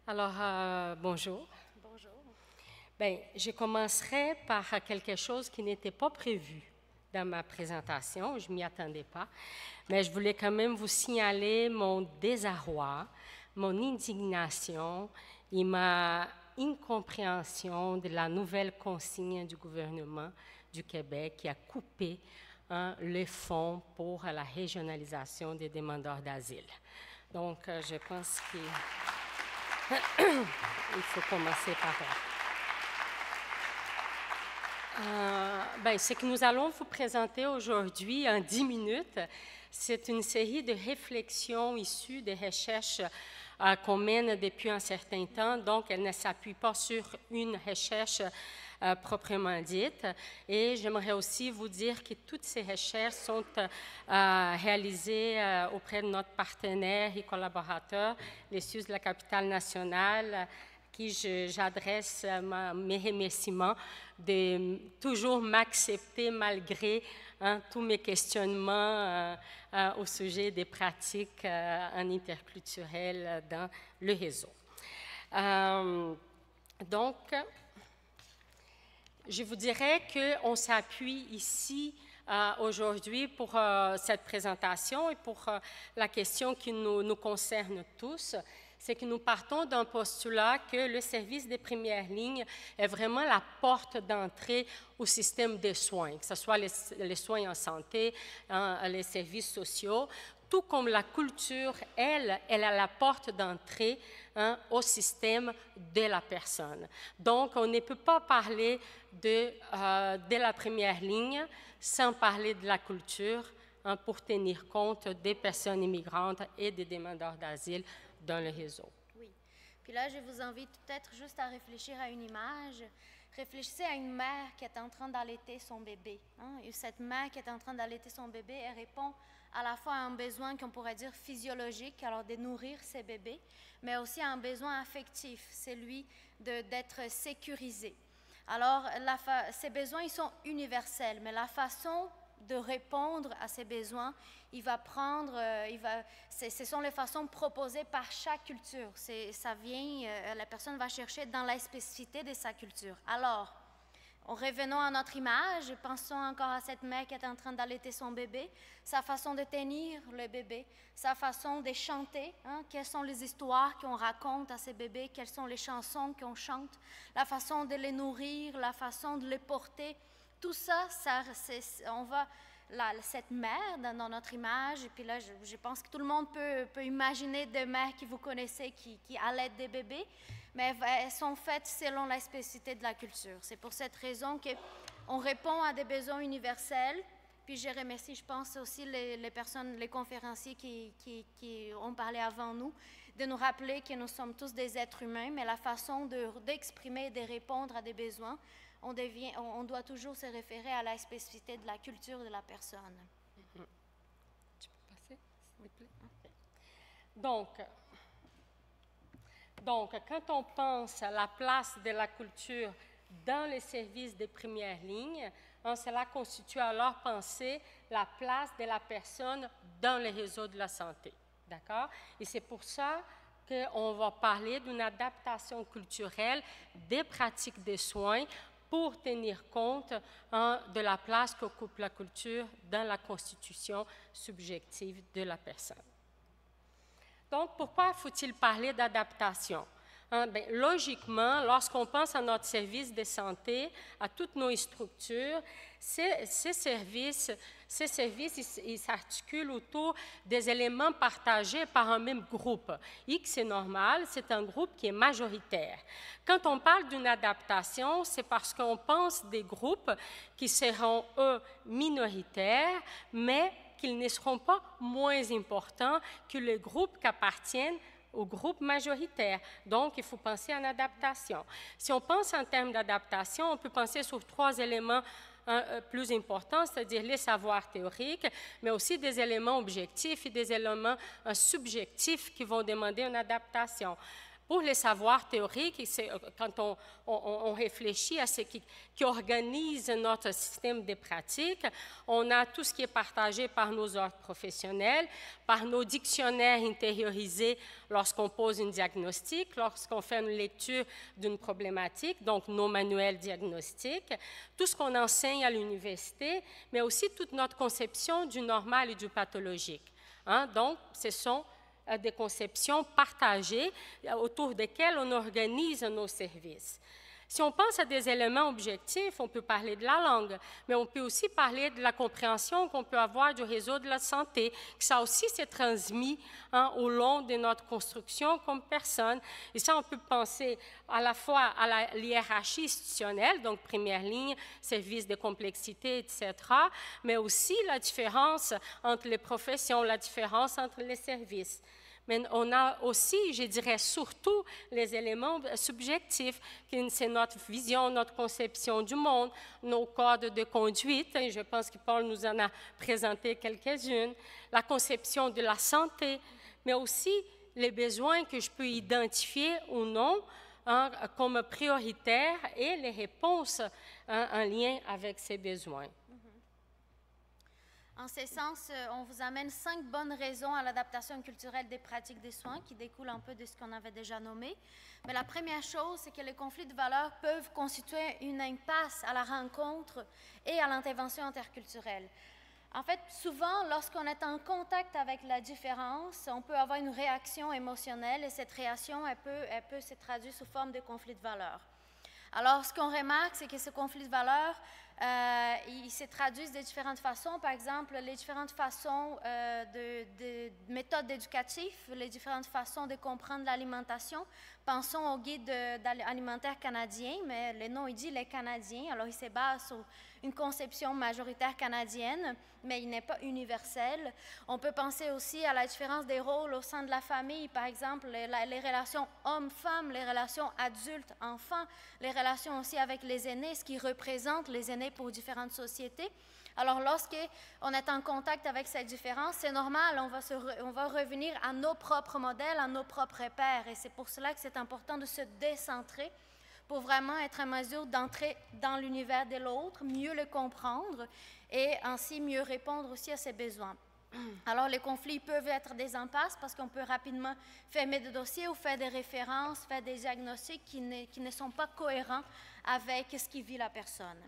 Alors, bonjour. Bonjour. Bien, je commencerai par quelque chose qui n'était pas prévu dans ma présentation, je ne m'y attendais pas, mais je voulais quand même vous signaler mon désarroi, mon indignation et ma incompréhension de la nouvelle consigne du gouvernement du Québec qui a coupé les fonds pour la régionalisation des demandeurs d'asile. Donc, je pense qu'il faut commencer par là. Ce que nous allons vous présenter aujourd'hui en 10 minutes, c'est une série de réflexions issues des recherches qu'on mène depuis un certain temps. Donc, elle ne s'appuie pas sur une recherche proprement dite. Et j'aimerais aussi vous dire que toutes ces recherches sont réalisées auprès de notre partenaire et collaborateur, les SUS de la capitale nationale, qui j'adresse mes remerciements de toujours m'accepter malgré tous mes questionnements au sujet des pratiques en interculturel dans le réseau. Donc, je vous dirais qu'on s'appuie ici aujourd'hui pour cette présentation et pour la question qui nous concerne tous. C'est que nous partons d'un postulat que le service des premières lignes est vraiment la porte d'entrée au système des soins, que ce soit les soins en santé, les services sociaux, tout comme la culture, elle a la porte d'entrée au système de la personne. Donc, on ne peut pas parler de la première ligne sans parler de la culture pour tenir compte des personnes immigrantes et des demandeurs d'asile dans le réseau. Oui. Puis là, je vous invite peut-être juste à réfléchir à une image. Réfléchissez à une mère qui est en train d'allaiter son bébé. Et cette mère qui est en train d'allaiter son bébé, elle répond à la fois à un besoin qu'on pourrait dire physiologique, alors de nourrir ses bébés, mais aussi à un besoin affectif, celui d'être sécurisé. Alors, ces besoins, ils sont universels, mais la façon de répondre à ces besoins, ce sont les façons proposées par chaque culture. La personne va chercher dans la spécificité de sa culture. Alors, revenons à notre image, pensons encore à cette mère qui est en train d'allaiter son bébé, sa façon de tenir le bébé, sa façon de chanter, quelles sont les histoires qu'on raconte à ces bébés, quelles sont les chansons qu'on chante, la façon de les nourrir, la façon de les porter. Tout ça, cette mère dans notre image, et puis là, je pense que tout le monde peut imaginer des mères que vous connaissez qui allaitent des bébés, mais elles sont faites selon la spécificité de la culture. C'est pour cette raison qu'on répond à des besoins universels. Puis je remercie, je pense aussi les conférenciers qui ont parlé avant nous, de nous rappeler que nous sommes tous des êtres humains, mais la façon d'exprimer et de répondre à des besoins, on doit toujours se référer à la spécificité de la culture de la personne. Tu peux passer, s'il te plaît? Okay. Donc, quand on pense à la place de la culture dans les services de première ligne, cela constitue alors penser la place de la personne dans le réseau de la santé. d'accord? Et c'est pour ça qu'on va parler d'une adaptation culturelle des pratiques des soins pour tenir compte de la place qu'occupe la culture dans la constitution subjective de la personne. Donc, pourquoi faut-il parler d'adaptation? Bien, logiquement, lorsqu'on pense à notre service de santé, à toutes nos structures, ces services ils s'articulent autour des éléments partagés par un même groupe. X, c'est normal, c'est un groupe qui est majoritaire. Quand on parle d'une adaptation, c'est parce qu'on pense des groupes qui seront, eux, minoritaires, mais qu'ils ne seront pas moins importants que les groupes qui appartiennent au groupe majoritaire. Donc, il faut penser en adaptation. Si on pense en termes d'adaptation, on peut penser sur 3 éléments plus importants, c'est-à-dire les savoirs théoriques, mais aussi des éléments objectifs et des éléments subjectifs qui vont demander une adaptation. Pour les savoirs théoriques, quand on réfléchit à ce qui organise notre système de pratiques, on a tout ce qui est partagé par nos ordres professionnels, par nos dictionnaires intériorisés lorsqu'on pose un diagnostic, lorsqu'on fait une lecture d'une problématique, donc nos manuels diagnostiques, tout ce qu'on enseigne à l'université, mais aussi toute notre conception du normal et du pathologique. Donc, ce sont des conceptions partagées autour desquelles on organise nos services. Si on pense à des éléments objectifs, on peut parler de la langue, mais on peut aussi parler de la compréhension qu'on peut avoir du réseau de la santé, que ça aussi s'est transmis au long de notre construction comme personne. Et ça, on peut penser à la fois à la hiérarchie institutionnelle, donc première ligne, services de complexité, etc., mais aussi la différence entre les professions, la différence entre les services. Mais on a aussi, je dirais surtout, les éléments subjectifs, c'est notre vision, notre conception du monde, nos codes de conduite, et je pense que Paul nous en a présenté quelques-unes, la conception de la santé, mais aussi les besoins que je peux identifier ou non comme prioritaires et les réponses en lien avec ces besoins. En ce sens, on vous amène 5 bonnes raisons à l'adaptation culturelle des pratiques des soins qui découlent un peu de ce qu'on avait déjà nommé. Mais la première chose, c'est que les conflits de valeurs peuvent constituer une impasse à la rencontre et à l'intervention interculturelle. En fait, souvent, lorsqu'on est en contact avec la différence, on peut avoir une réaction émotionnelle et cette réaction, elle peut se traduire sous forme de conflit de valeurs. Alors, ce qu'on remarque, c'est que ce conflit de valeurs, ils se traduisent de différentes façons. Par exemple, les différentes façons de méthodes éducatives, les différentes façons de comprendre l'alimentation. Pensons au guide alimentaire canadien, mais le nom, il dit les Canadiens. Alors, il se base sur une conception majoritaire canadienne, mais il n'est pas universel. On peut penser aussi à la différence des rôles au sein de la famille, par exemple, les relations hommes-femmes, les relations adultes-enfants, les relations aussi avec les aînés, ce qui représente les aînés pour différentes sociétés. Alors, lorsqu'on est en contact avec cette différence, c'est normal, on va revenir à nos propres modèles, à nos propres repères. Et c'est pour cela que c'est important de se décentrer pour vraiment être en mesure d'entrer dans l'univers de l'autre, mieux le comprendre et ainsi mieux répondre aussi à ses besoins. Alors, les conflits peuvent être des impasses parce qu'on peut rapidement fermer des dossiers ou faire des références, faire des diagnostics qui ne sont pas cohérents avec ce qui vit la personne.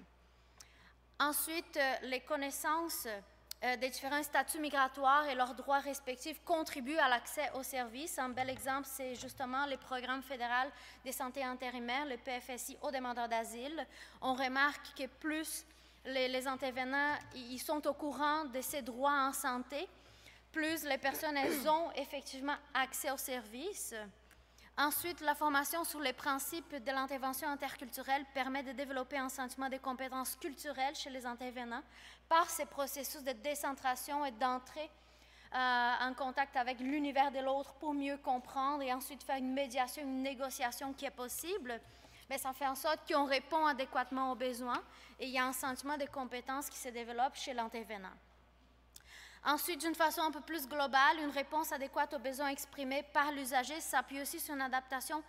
Ensuite, les connaissances des différents statuts migratoires et leurs droits respectifs contribuent à l'accès aux services. Un bel exemple, c'est justement le programme fédéral de santé intérimaire, le PFSI, aux demandeurs d'asile. On remarque que plus les intervenants ils sont au courant de ces droits en santé, plus les personnes elles ont effectivement accès aux services. Ensuite, la formation sur les principes de l'intervention interculturelle permet de développer un sentiment de compétences culturelles chez les intervenants par ces processus de décentration et d'entrée en contact avec l'univers de l'autre pour mieux comprendre et ensuite faire une médiation, une négociation qui est possible. Mais ça fait en sorte qu'on répond adéquatement aux besoins et il y a un sentiment de compétence qui se développe chez l'intervenant. Ensuite, d'une façon un peu plus globale, une réponse adéquate aux besoins exprimés par l'usager s'appuie aussi sur une adaptation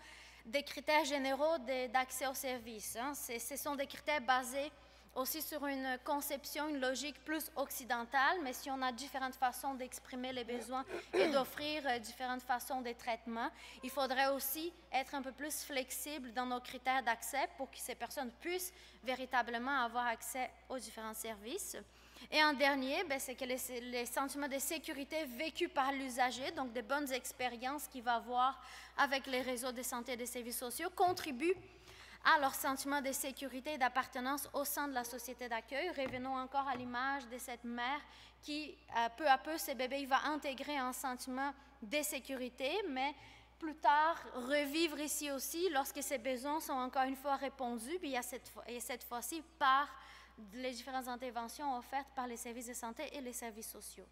des critères généraux d'accès aux services. Ce sont des critères basés aussi sur une conception, une logique plus occidentale, mais si on a différentes façons d'exprimer les besoins et d'offrir différentes façons de traitement, il faudrait aussi être un peu plus flexible dans nos critères d'accès pour que ces personnes puissent véritablement avoir accès aux différents services. Et en dernier, c'est que les sentiments de sécurité vécus par l'usager, donc des bonnes expériences qu'il va avoir avec les réseaux de santé et des services sociaux, contribuent à leur sentiment de sécurité et d'appartenance au sein de la société d'accueil. Revenons encore à l'image de cette mère qui, peu à peu, ce bébé il va intégrer un sentiment de sécurité, mais plus tard, revivre ici aussi lorsque ses besoins sont encore une fois répondus, puis cette fois-ci par les différentes interventions offertes par les services de santé et les services sociaux.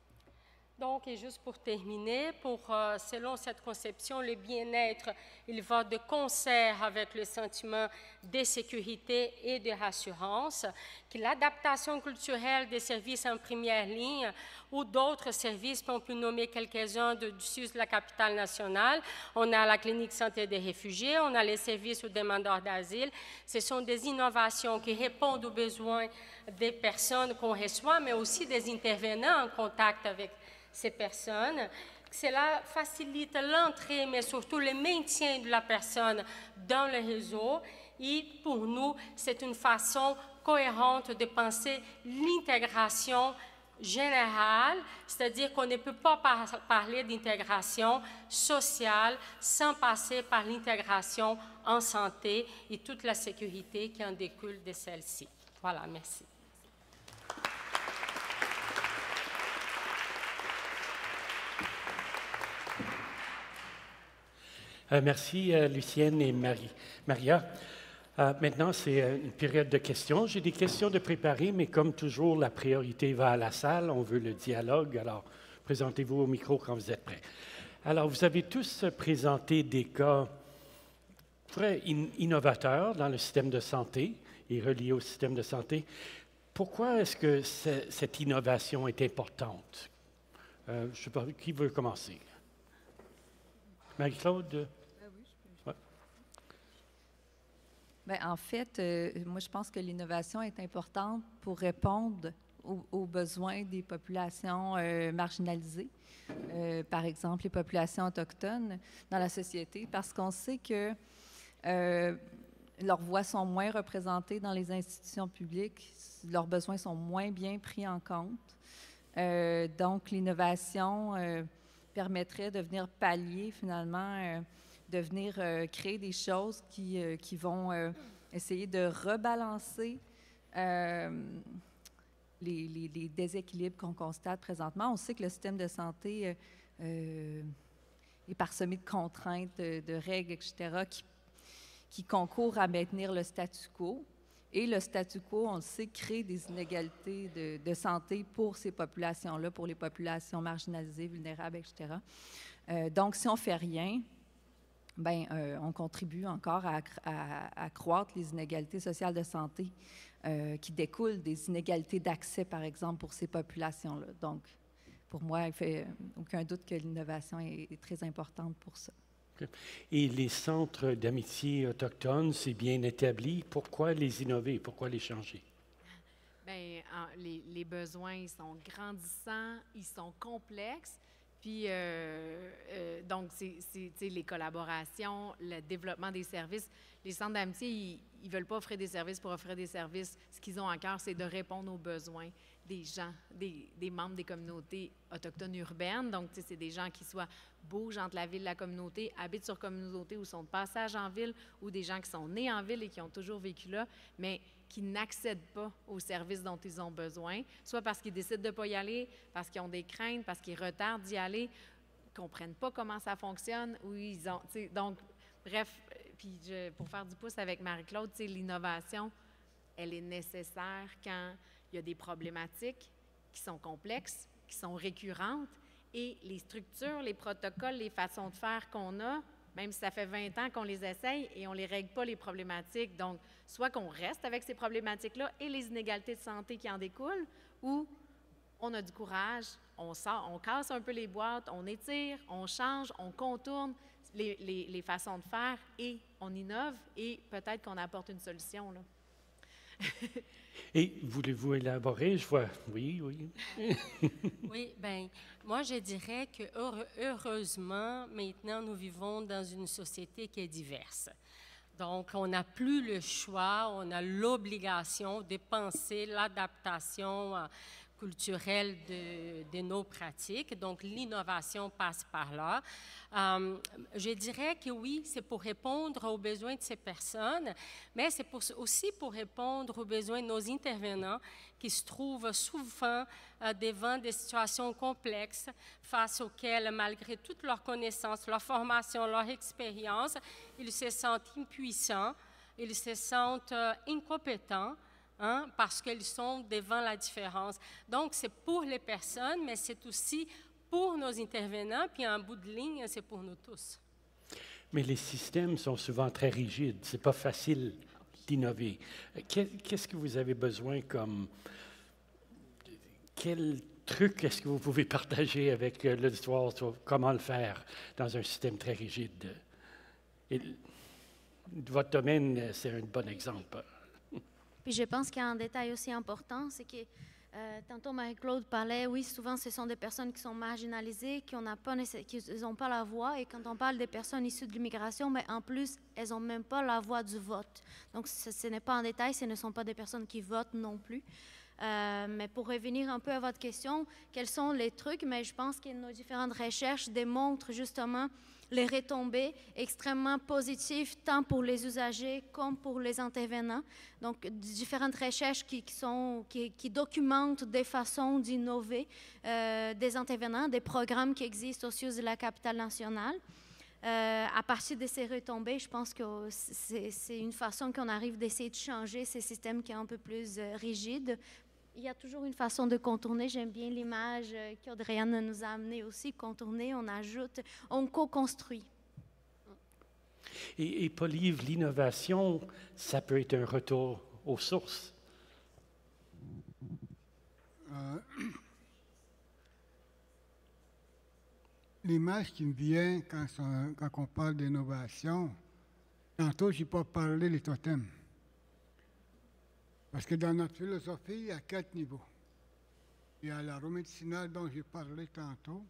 Donc, et juste pour terminer, selon cette conception, le bien-être, il va de concert avec le sentiment de sécurité et de rassurance, que l'adaptation culturelle des services en première ligne ou d'autres services, on peut nommer quelques-uns du sud de la capitale nationale. On a la clinique santé des réfugiés, on a les services aux demandeurs d'asile. Ce sont des innovations qui répondent aux besoins des personnes qu'on reçoit, mais aussi des intervenants en contact avec ces personnes. Cela facilite l'entrée, mais surtout le maintien de la personne dans le réseau. Et pour nous, c'est une façon cohérente de penser l'intégration générale, c'est-à-dire qu'on ne peut pas parler d'intégration sociale sans passer par l'intégration en santé et toute la sécurité qui en découle de celle-ci. Voilà, merci. Merci, Lucienne et Maria. Maintenant, c'est une période de questions. J'ai des questions de préparer, mais comme toujours, la priorité va à la salle. On veut le dialogue. Alors, présentez-vous au micro quand vous êtes prêts. Alors, vous avez tous présenté des cas très innovateurs dans le système de santé et reliés au système de santé. Pourquoi est-ce que cette innovation est importante? Je ne sais pas, qui veut commencer? Marie-Claude? En fait, moi, je pense que l'innovation est importante pour répondre aux besoins des populations marginalisées, par exemple les populations autochtones dans la société, parce qu'on sait que leurs voix sont moins représentées dans les institutions publiques, leurs besoins sont moins bien pris en compte. Donc, l'innovation permettrait de venir pallier, finalement, de venir créer des choses qui vont essayer de rebalancer les déséquilibres qu'on constate présentement. On sait que le système de santé est parsemé de contraintes, de règles, etc., qui concourent à maintenir le statu quo. Et le statu quo, on le sait, crée des inégalités de santé pour ces populations-là, pour les populations marginalisées, vulnérables, etc. Donc, si on ne fait rien, on contribue encore à accroître les inégalités sociales de santé qui découlent des inégalités d'accès, par exemple, pour ces populations-là. Donc, pour moi, il ne fait aucun doute que l'innovation est très importante pour ça. Et les centres d'amitié autochtones, c'est bien établi. Pourquoi les innover? Pourquoi les changer? Les besoins, ils sont grandissants, ils sont complexes. Puis, donc, c'est les collaborations, le développement des services. Les centres d'amitié, ils ne veulent pas offrir des services pour offrir des services. Ce qu'ils ont à cœur, c'est de répondre aux besoins des gens, des membres des communautés autochtones urbaines. Donc, c'est des gens qui bougent entre la ville et la communauté, habitent sur communauté ou sont de passage en ville, ou des gens qui sont nés en ville et qui ont toujours vécu là, mais qui n'accèdent pas aux services dont ils ont besoin, soit parce qu'ils décident de ne pas y aller, parce qu'ils ont des craintes, parce qu'ils retardent d'y aller, ils ne comprennent pas comment ça fonctionne, ou ils ont... Donc, bref, puis pour faire du pouce avec Marie-Claude, l'innovation, elle est nécessaire quand il y a des problématiques qui sont complexes, qui sont récurrentes, et les structures, les protocoles, les façons de faire qu'on a, même si ça fait 20 ans qu'on les essaye et on ne les règle pas, les problématiques. Donc, soit qu'on reste avec ces problématiques-là et les inégalités de santé qui en découlent, ou on a du courage, on sort, on casse un peu les boîtes, on étire, on change, on contourne les façons de faire et on innove et peut-être qu'on apporte une solution, là. Et voulez-vous élaborer? Je vois, oui, oui. Oui, bien, moi, je dirais que heureusement, maintenant, nous vivons dans une société qui est diverse. Donc, on n'a plus le choix, on a l'obligation de penser l'adaptation culturelle de nos pratiques. Donc, l'innovation passe par là. Je dirais que oui, c'est pour répondre aux besoins de ces personnes, mais c'est aussi pour répondre aux besoins de nos intervenants qui se trouvent souvent devant des situations complexes face auxquelles, malgré toutes leurs connaissances, leur formation, leur expérience, ils se sentent impuissants, ils se sentent incompétents, hein, parce qu'ils sont devant la différence. Donc, c'est pour les personnes, mais c'est aussi pour nos intervenants, puis en bout de ligne, c'est pour nous tous. Mais les systèmes sont souvent très rigides. C'est pas facile d'innover. Qu'est-ce que vous avez besoin comme... Quel truc est-ce que vous pouvez partager avec l'auditoire sur comment le faire dans un système très rigide? Et votre domaine, c'est un bon exemple. Puis je pense qu'il y a un détail aussi important, c'est que tantôt Marie-Claude parlait, oui, souvent ce sont des personnes qui sont marginalisées, qui n'ont pas la voix. Et quand on parle des personnes issues de l'immigration, mais en plus, elles n'ont même pas la voix du vote. Donc ce n'est pas un détail, ce ne sont pas des personnes qui votent non plus. Mais pour revenir un peu à votre question, quels sont les trucs? Mais je pense que nos différentes recherches démontrent justement les retombées extrêmement positives, tant pour les usagers comme pour les intervenants. Donc, différentes recherches qui documentent des façons d'innover des intervenants, des programmes qui existent au sud de la capitale nationale. À partir de ces retombées, je pense que c'est une façon qu'on arrive d'essayer de changer ces systèmes qui sont un peu plus rigides. Il y a toujours une façon de contourner. J'aime bien l'image qu'Audrey-Anne nous a amenée aussi. Contourner, on ajoute, on co-construit. Et Paul Yves, l'innovation, ça peut être un retour aux sources. L'image qui me vient quand on parle d'innovation, tantôt, je n'ai pas parlé des totems. Parce que dans notre philosophie, il y a 4 niveaux. Il y a la médicinale dont j'ai parlé tantôt.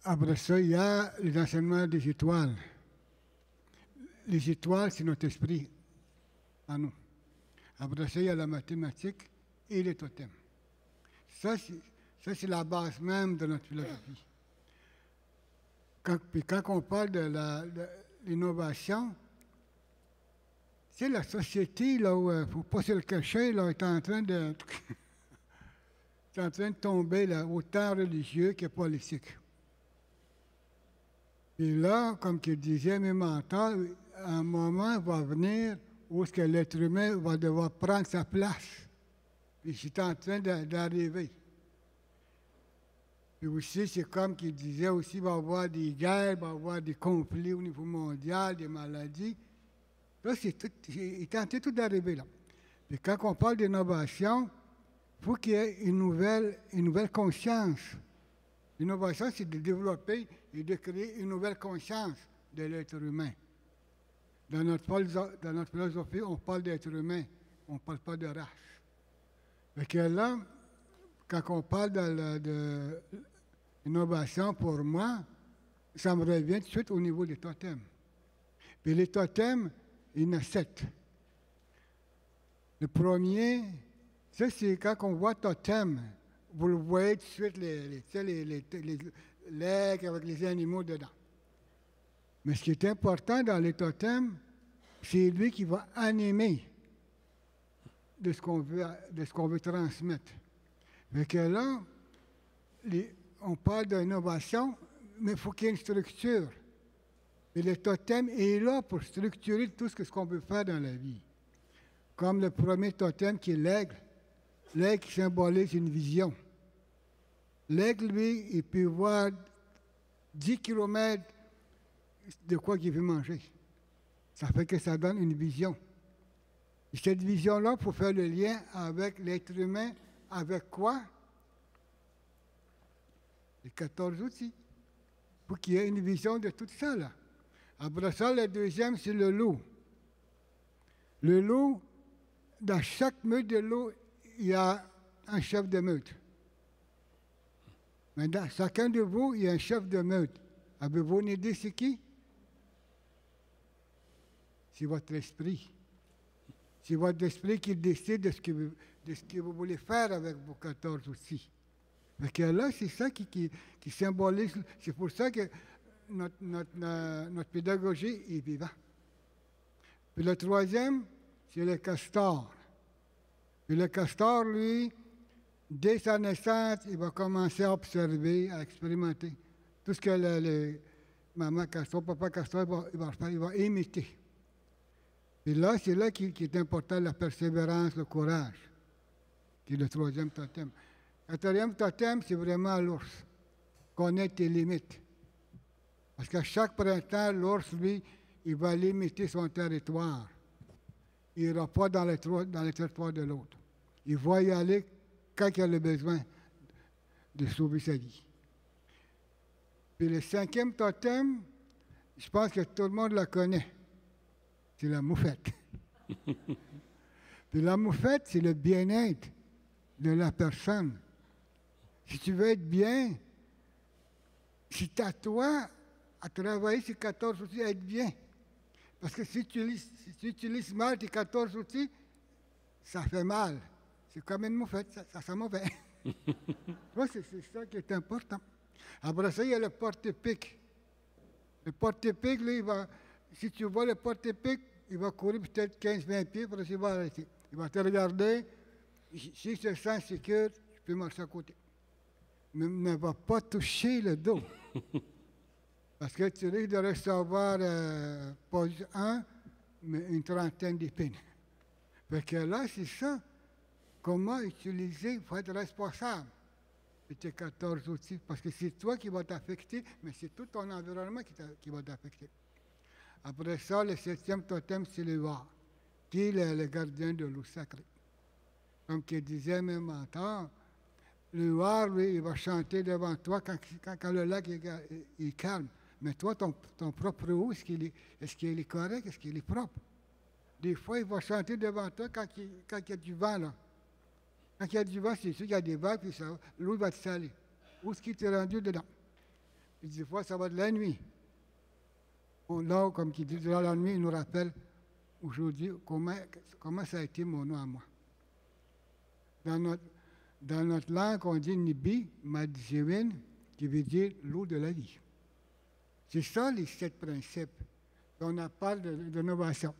Après ça, il y a les enseignements des étoiles. Les étoiles, c'est notre esprit, à nous. Après ça, il y a la mathématique et les totems. Ça, c'est la base même de notre philosophie. Quand on parle de l'innovation, c'est la société, là, où il ne faut pas se le cacher, là, est en train de tomber là, autant religieux que politique. Et là, comme que disait mes mentors, un moment va venir où l'être humain va devoir prendre sa place. Et c'est en train d'arriver. Et aussi, c'est comme qu'il disait aussi, il va y avoir des guerres, il va y avoir des conflits au niveau mondial, des maladies. Là, il est en train tout d'arriver là. Et quand on parle d'innovation, il faut qu'il y ait une nouvelle conscience. L'innovation, c'est de développer et de créer une nouvelle conscience de l'être humain. Dans notre philosophie, on parle d'être humain, on ne parle pas de race. Et que là, quand on parle de l'innovation, pour moi, ça me revient tout de suite au niveau des totems. Puis les totems, il y en a 7. Le premier, ça c'est quand on voit totem, vous le voyez tout de suite, les legs avec les animaux dedans. Mais ce qui est important dans les totems, c'est lui qui va animer de ce qu'on veut transmettre. Fait que là, on parle d'innovation, mais il faut qu'il y ait une structure. Et le totem est là pour structurer tout ce qu'on veut faire dans la vie. Comme le premier totem qui est l'aigle. L'aigle qui symbolise une vision. L'aigle, lui, il peut voir 10 kilomètres de quoi il veut manger. Ça fait que ça donne une vision. Et cette vision-là, pour faire le lien avec l'être humain, avec quoi? Les 14 outils. Pour qu'il y ait une vision de tout ça, là. Après ça, le deuxième, c'est le loup. Le loup, dans chaque meute de loup, il y a un chef de meute. Mais dans chacun de vous, il y a un chef de meute. Avez-vous une idée, c'est qui? C'est votre esprit. C'est votre esprit qui décide de ce que vous voulez faire avec vos 14 outils. Parce que là, c'est ça qui symbolise. C'est pour ça que notre pédagogie est vivante. Puis le troisième, c'est le castor. Puis le castor, lui, dès sa naissance, il va commencer à observer, à expérimenter. Tout ce que le maman castor, papa castor, il va imiter. Et là, c'est là qui est important, la persévérance, le courage, qui est le troisième totem. Le quatrième totem, c'est vraiment l'ours. Connaître tes limites. Parce qu'à chaque printemps, l'ours, lui, il va limiter son territoire. Il n'ira pas dans le territoire de l'autre. Il va y aller quand il a le besoin de sauver sa vie. Puis le cinquième totem, je pense que tout le monde la connaît. C'est la moufette. Puis la moufette, c'est le bien-être de la personne. Si tu veux être bien, c'est à toi à travailler ces 14 outils à être bien. Parce que si tu utilises mal tes 14 outils, ça fait mal. C'est comme une moufette, ça sent mauvais. Ouais, c'est ça qui est important. Après ça, il y a le porte-pique. Le porte-pique, lui, si tu vois le porte-pique, il va courir peut-être 15-20 pieds, après il va arrêter. Il va te regarder. S'il se sent sécure, tu peux marcher à côté. Mais ne va pas toucher le dos. Parce que tu risques de recevoir pas un, mais une trentaine d'épines. Parce que là, c'est ça. Comment utiliser, il faut être responsable de tes 14 outils. Parce que c'est toi qui vas t'affecter, mais c'est tout ton environnement qui va t'affecter. Après ça, le 7e totem, c'est le Var, qui est le gardien de l'eau sacrée. Comme qu'il disait mes mentors, le Var, lui, il va chanter devant toi quand le lac est calme. Mais toi, ton propre eau, est-ce qu'il est correct? Est-ce qu'il est propre? Des fois, il va chanter devant toi quand il y a du vent, là. Quand il y a du vent, c'est sûr qu'il y a des vagues, puis l'eau va te saler. Où est-ce qu'il t'est rendu dedans? Puis des fois, ça va de la nuit. Là, comme il dit, durant la nuit, il nous rappelle aujourd'hui comment ça a été mon eau à moi. Dans notre langue, on dit Nibi, Madjewin, qui veut dire l'eau de la vie. C'est ça les 7 principes dont on parle d'innovation.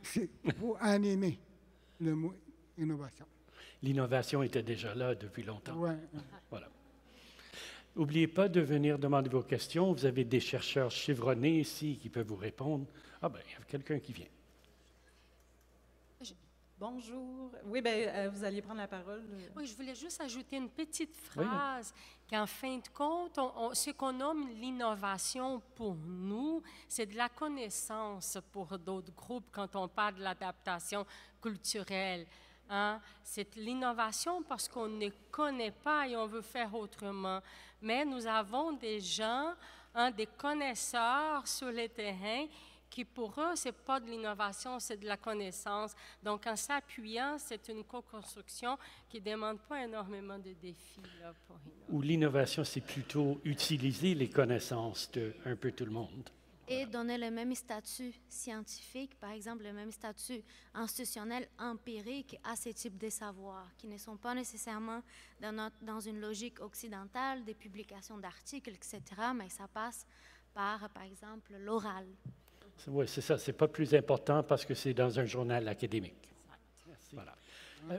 C'est pour animer le mot innovation. L'innovation était déjà là depuis longtemps. Ouais. Voilà. N'oubliez pas de venir demander vos questions. Vous avez des chercheurs chevronnés ici qui peuvent vous répondre. Ah ben, il y a quelqu'un qui vient. Bonjour. Oui, bien, vous alliez prendre la parole. Oui, je voulais juste ajouter une petite phrase qu'en fin de compte, ce qu'on nomme l'innovation pour nous, c'est de la connaissance pour d'autres groupes quand on parle de l'adaptation culturelle. Hein? C'est l'innovation parce qu'on ne connaît pas et on veut faire autrement. Mais nous avons des gens, des connaisseurs sur le terrain qui, pour eux, ce n'est pas de l'innovation, c'est de la connaissance. Donc, en s'appuyant, c'est une co-construction qui ne demande pas énormément de défis là, pour innover. Ou l'innovation, c'est plutôt utiliser les connaissances d'un peu tout le monde. Et donner le même statut scientifique, par exemple, le même statut institutionnel, empirique à ces types de savoirs, qui ne sont pas nécessairement dans une logique occidentale, des publications d'articles, etc., mais ça passe par exemple, l'oral. Oui, c'est ça. Ce n'est pas plus important parce que c'est dans un journal académique. Voilà.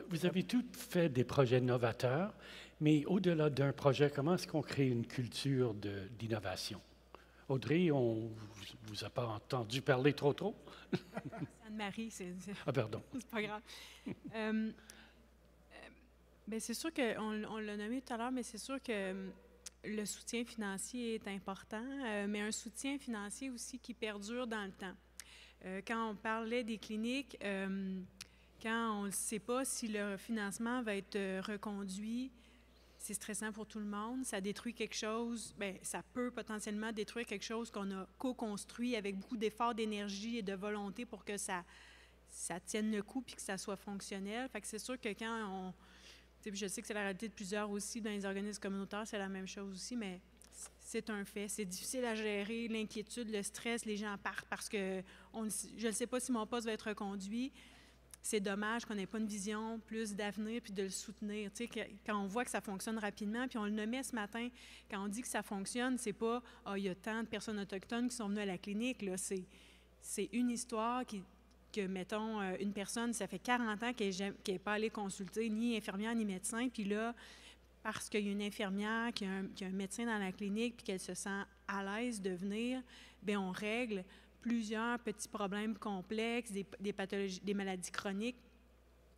Vous avez tous fait des projets novateurs, mais au-delà d'un projet, comment est-ce qu'on crée une culture d'innovation? Audrey, on vous a pas entendu parler trop? C'est Anne-Marie, Ah, pardon. C'est pas grave. Bien, c'est sûr qu'on l'a nommé tout à l'heure, mais c'est sûr que le soutien financier est important, mais un soutien financier aussi qui perdure dans le temps. Quand on parlait des cliniques, quand on ne sait pas si le financement va être reconduit, c'est stressant pour tout le monde. Ça détruit quelque chose, bien, ça peut potentiellement détruire quelque chose qu'on a co-construit avec beaucoup d'efforts, d'énergie et de volonté pour que ça ça tienne le coup puis que ça soit fonctionnel. Fait que c'est sûr que quand on... Je sais que c'est la réalité de plusieurs aussi dans les organismes communautaires, c'est la même chose aussi, mais c'est un fait. C'est difficile à gérer, l'inquiétude, le stress, les gens partent parce que je ne sais pas si mon poste va être reconduit. C'est dommage qu'on n'ait pas une vision plus d'avenir puis de le soutenir. Tu sais, quand on voit que ça fonctionne rapidement, puis on le nommait ce matin, quand on dit que ça fonctionne, c'est pas « Ah, il y a tant de personnes autochtones qui sont venues à la clinique », là. C'est une histoire que, mettons, une personne, ça fait 40 ans qu'elle n'est pas allée consulter ni infirmière ni médecin, puis là, parce qu'il y a une infirmière, qu'il y a un médecin dans la clinique, puis qu'elle se sent à l'aise de venir, bien, on règle plusieurs petits problèmes complexes, des pathologies, des maladies chroniques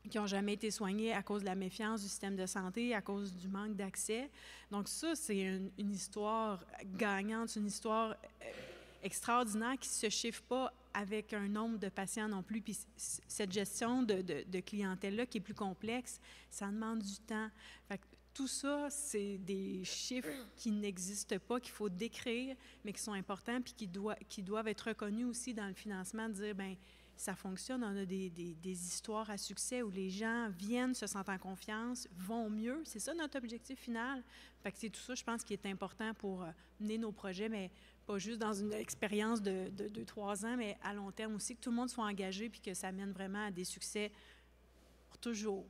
qui n'ont jamais été soignées à cause de la méfiance du système de santé, à cause du manque d'accès. Donc ça, c'est une histoire gagnante, une histoire extraordinaire qui ne se chiffre pas avec un nombre de patients non plus. Puis cette gestion de clientèle-là qui est plus complexe, ça demande du temps. Fait que tout ça, c'est des chiffres qui n'existent pas, qu'il faut décrire, mais qui sont importants puis qui doivent être reconnus aussi dans le financement, de dire, bien, ça fonctionne, on a des histoires à succès où les gens viennent, se sentent en confiance, vont mieux. C'est ça notre objectif final. Fait que c'est tout ça, je pense, qui est important pour mener nos projets, mais pas juste dans une expérience de 2-3 ans, mais à long terme aussi, que tout le monde soit engagé puis que ça mène vraiment à des succès pour toujours.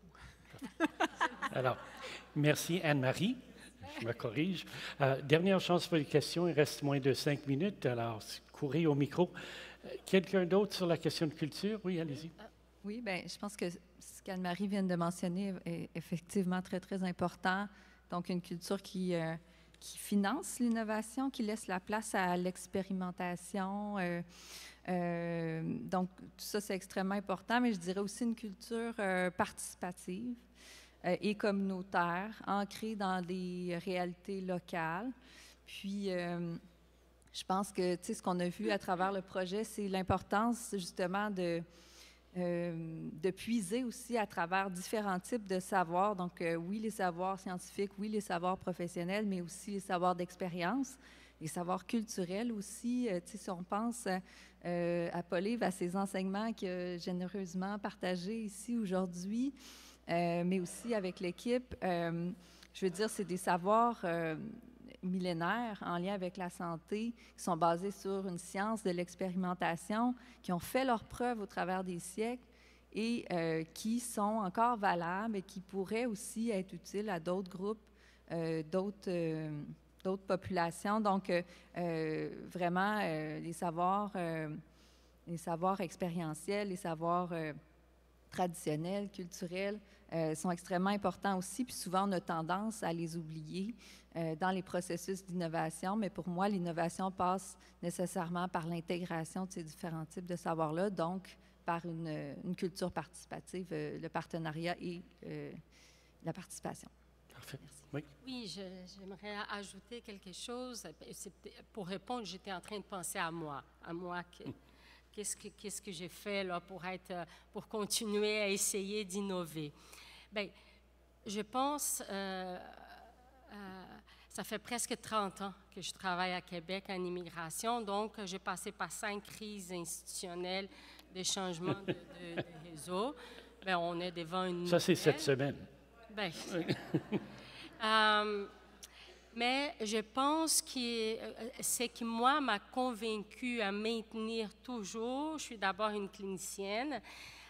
Alors, merci Anne-Marie. Je me corrige. Dernière chance pour les questions. Il reste moins de 5 minutes. Alors, courez au micro. Quelqu'un d'autre sur la question de culture? Oui, allez-y. Oui, bien, je pense que ce qu'Anne-Marie vient de mentionner est effectivement très, très important. Donc, une culture qui finance l'innovation, qui laisse la place à l'expérimentation. Donc, tout ça, c'est extrêmement important, mais je dirais aussi une culture participative et communautaire, ancrée dans des réalités locales. Puis, je pense que, tu sais, ce qu'on a vu à travers le projet, c'est l'importance, justement, de puiser aussi à travers différents types de savoirs. Donc, oui, les savoirs scientifiques, oui, les savoirs professionnels, mais aussi les savoirs d'expérience, les savoirs culturels aussi. Tu sais, si on pense à Paul-Yves, à ses enseignements qu'il a généreusement partagés ici aujourd'hui, mais aussi avec l'équipe, je veux dire, c'est des savoirs millénaires en lien avec la santé, qui sont basés sur une science de l'expérimentation, qui ont fait leurs preuves au travers des siècles et qui sont encore valables et qui pourraient aussi être utiles à d'autres groupes, d'autres populations. Donc, vraiment, les savoirs expérientiels, les savoirs traditionnels, culturels, sont extrêmement importants aussi, puis souvent on a tendance à les oublier dans les processus d'innovation, mais pour moi, l'innovation passe nécessairement par l'intégration de ces différents types de savoirs-là, donc par une culture participative, le partenariat et la participation. Parfait. Merci. Oui, J'aimerais ajouter quelque chose. Pour répondre, j'étais en train de penser à moi qu'est-ce que j'ai fait là pour continuer à essayer d'innover. Bien, je pense, ça fait presque 30 ans que je travaille à Québec en immigration, donc j'ai passé par 5 crises institutionnelles de changement de réseau. Bien, on est devant une nouvelle. Ça, c'est cette semaine. Bien, mais je pense que ce qui, moi, m'a convaincue à maintenir toujours, je suis d'abord une clinicienne,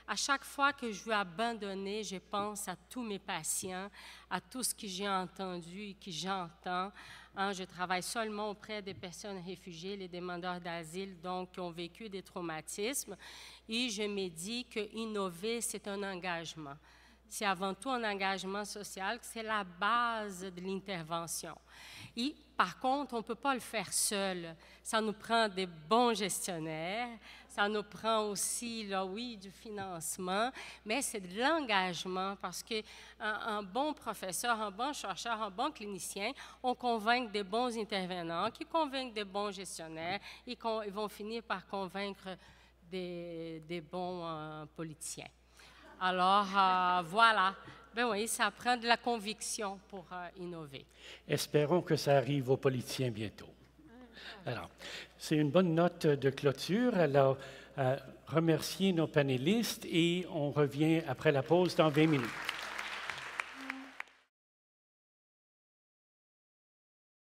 à chaque fois que je veux abandonner, je pense à tous mes patients, à tout ce que j'ai entendu et que j'entends. Je travaille seulement auprès des personnes réfugiées, les demandeurs d'asile, donc qui ont vécu des traumatismes, et je me dis que innover, c'est un engagement. C'est avant tout un engagement social, c'est la base de l'intervention. Et par contre, on ne peut pas le faire seul. Ça nous prend des bons gestionnaires, ça nous prend aussi, là, oui, du financement, mais c'est de l'engagement parce qu'un bon professeur, un bon chercheur, un bon clinicien, on convainc des bons intervenants, qui convainquent des bons gestionnaires et ils vont finir par convaincre des bons politiciens. Alors, voilà. Ben oui, ça prend de la conviction pour innover. Espérons que ça arrive aux politiciens bientôt. Alors, c'est une bonne note de clôture. Alors, remercier nos panélistes et on revient après la pause dans 20 minutes.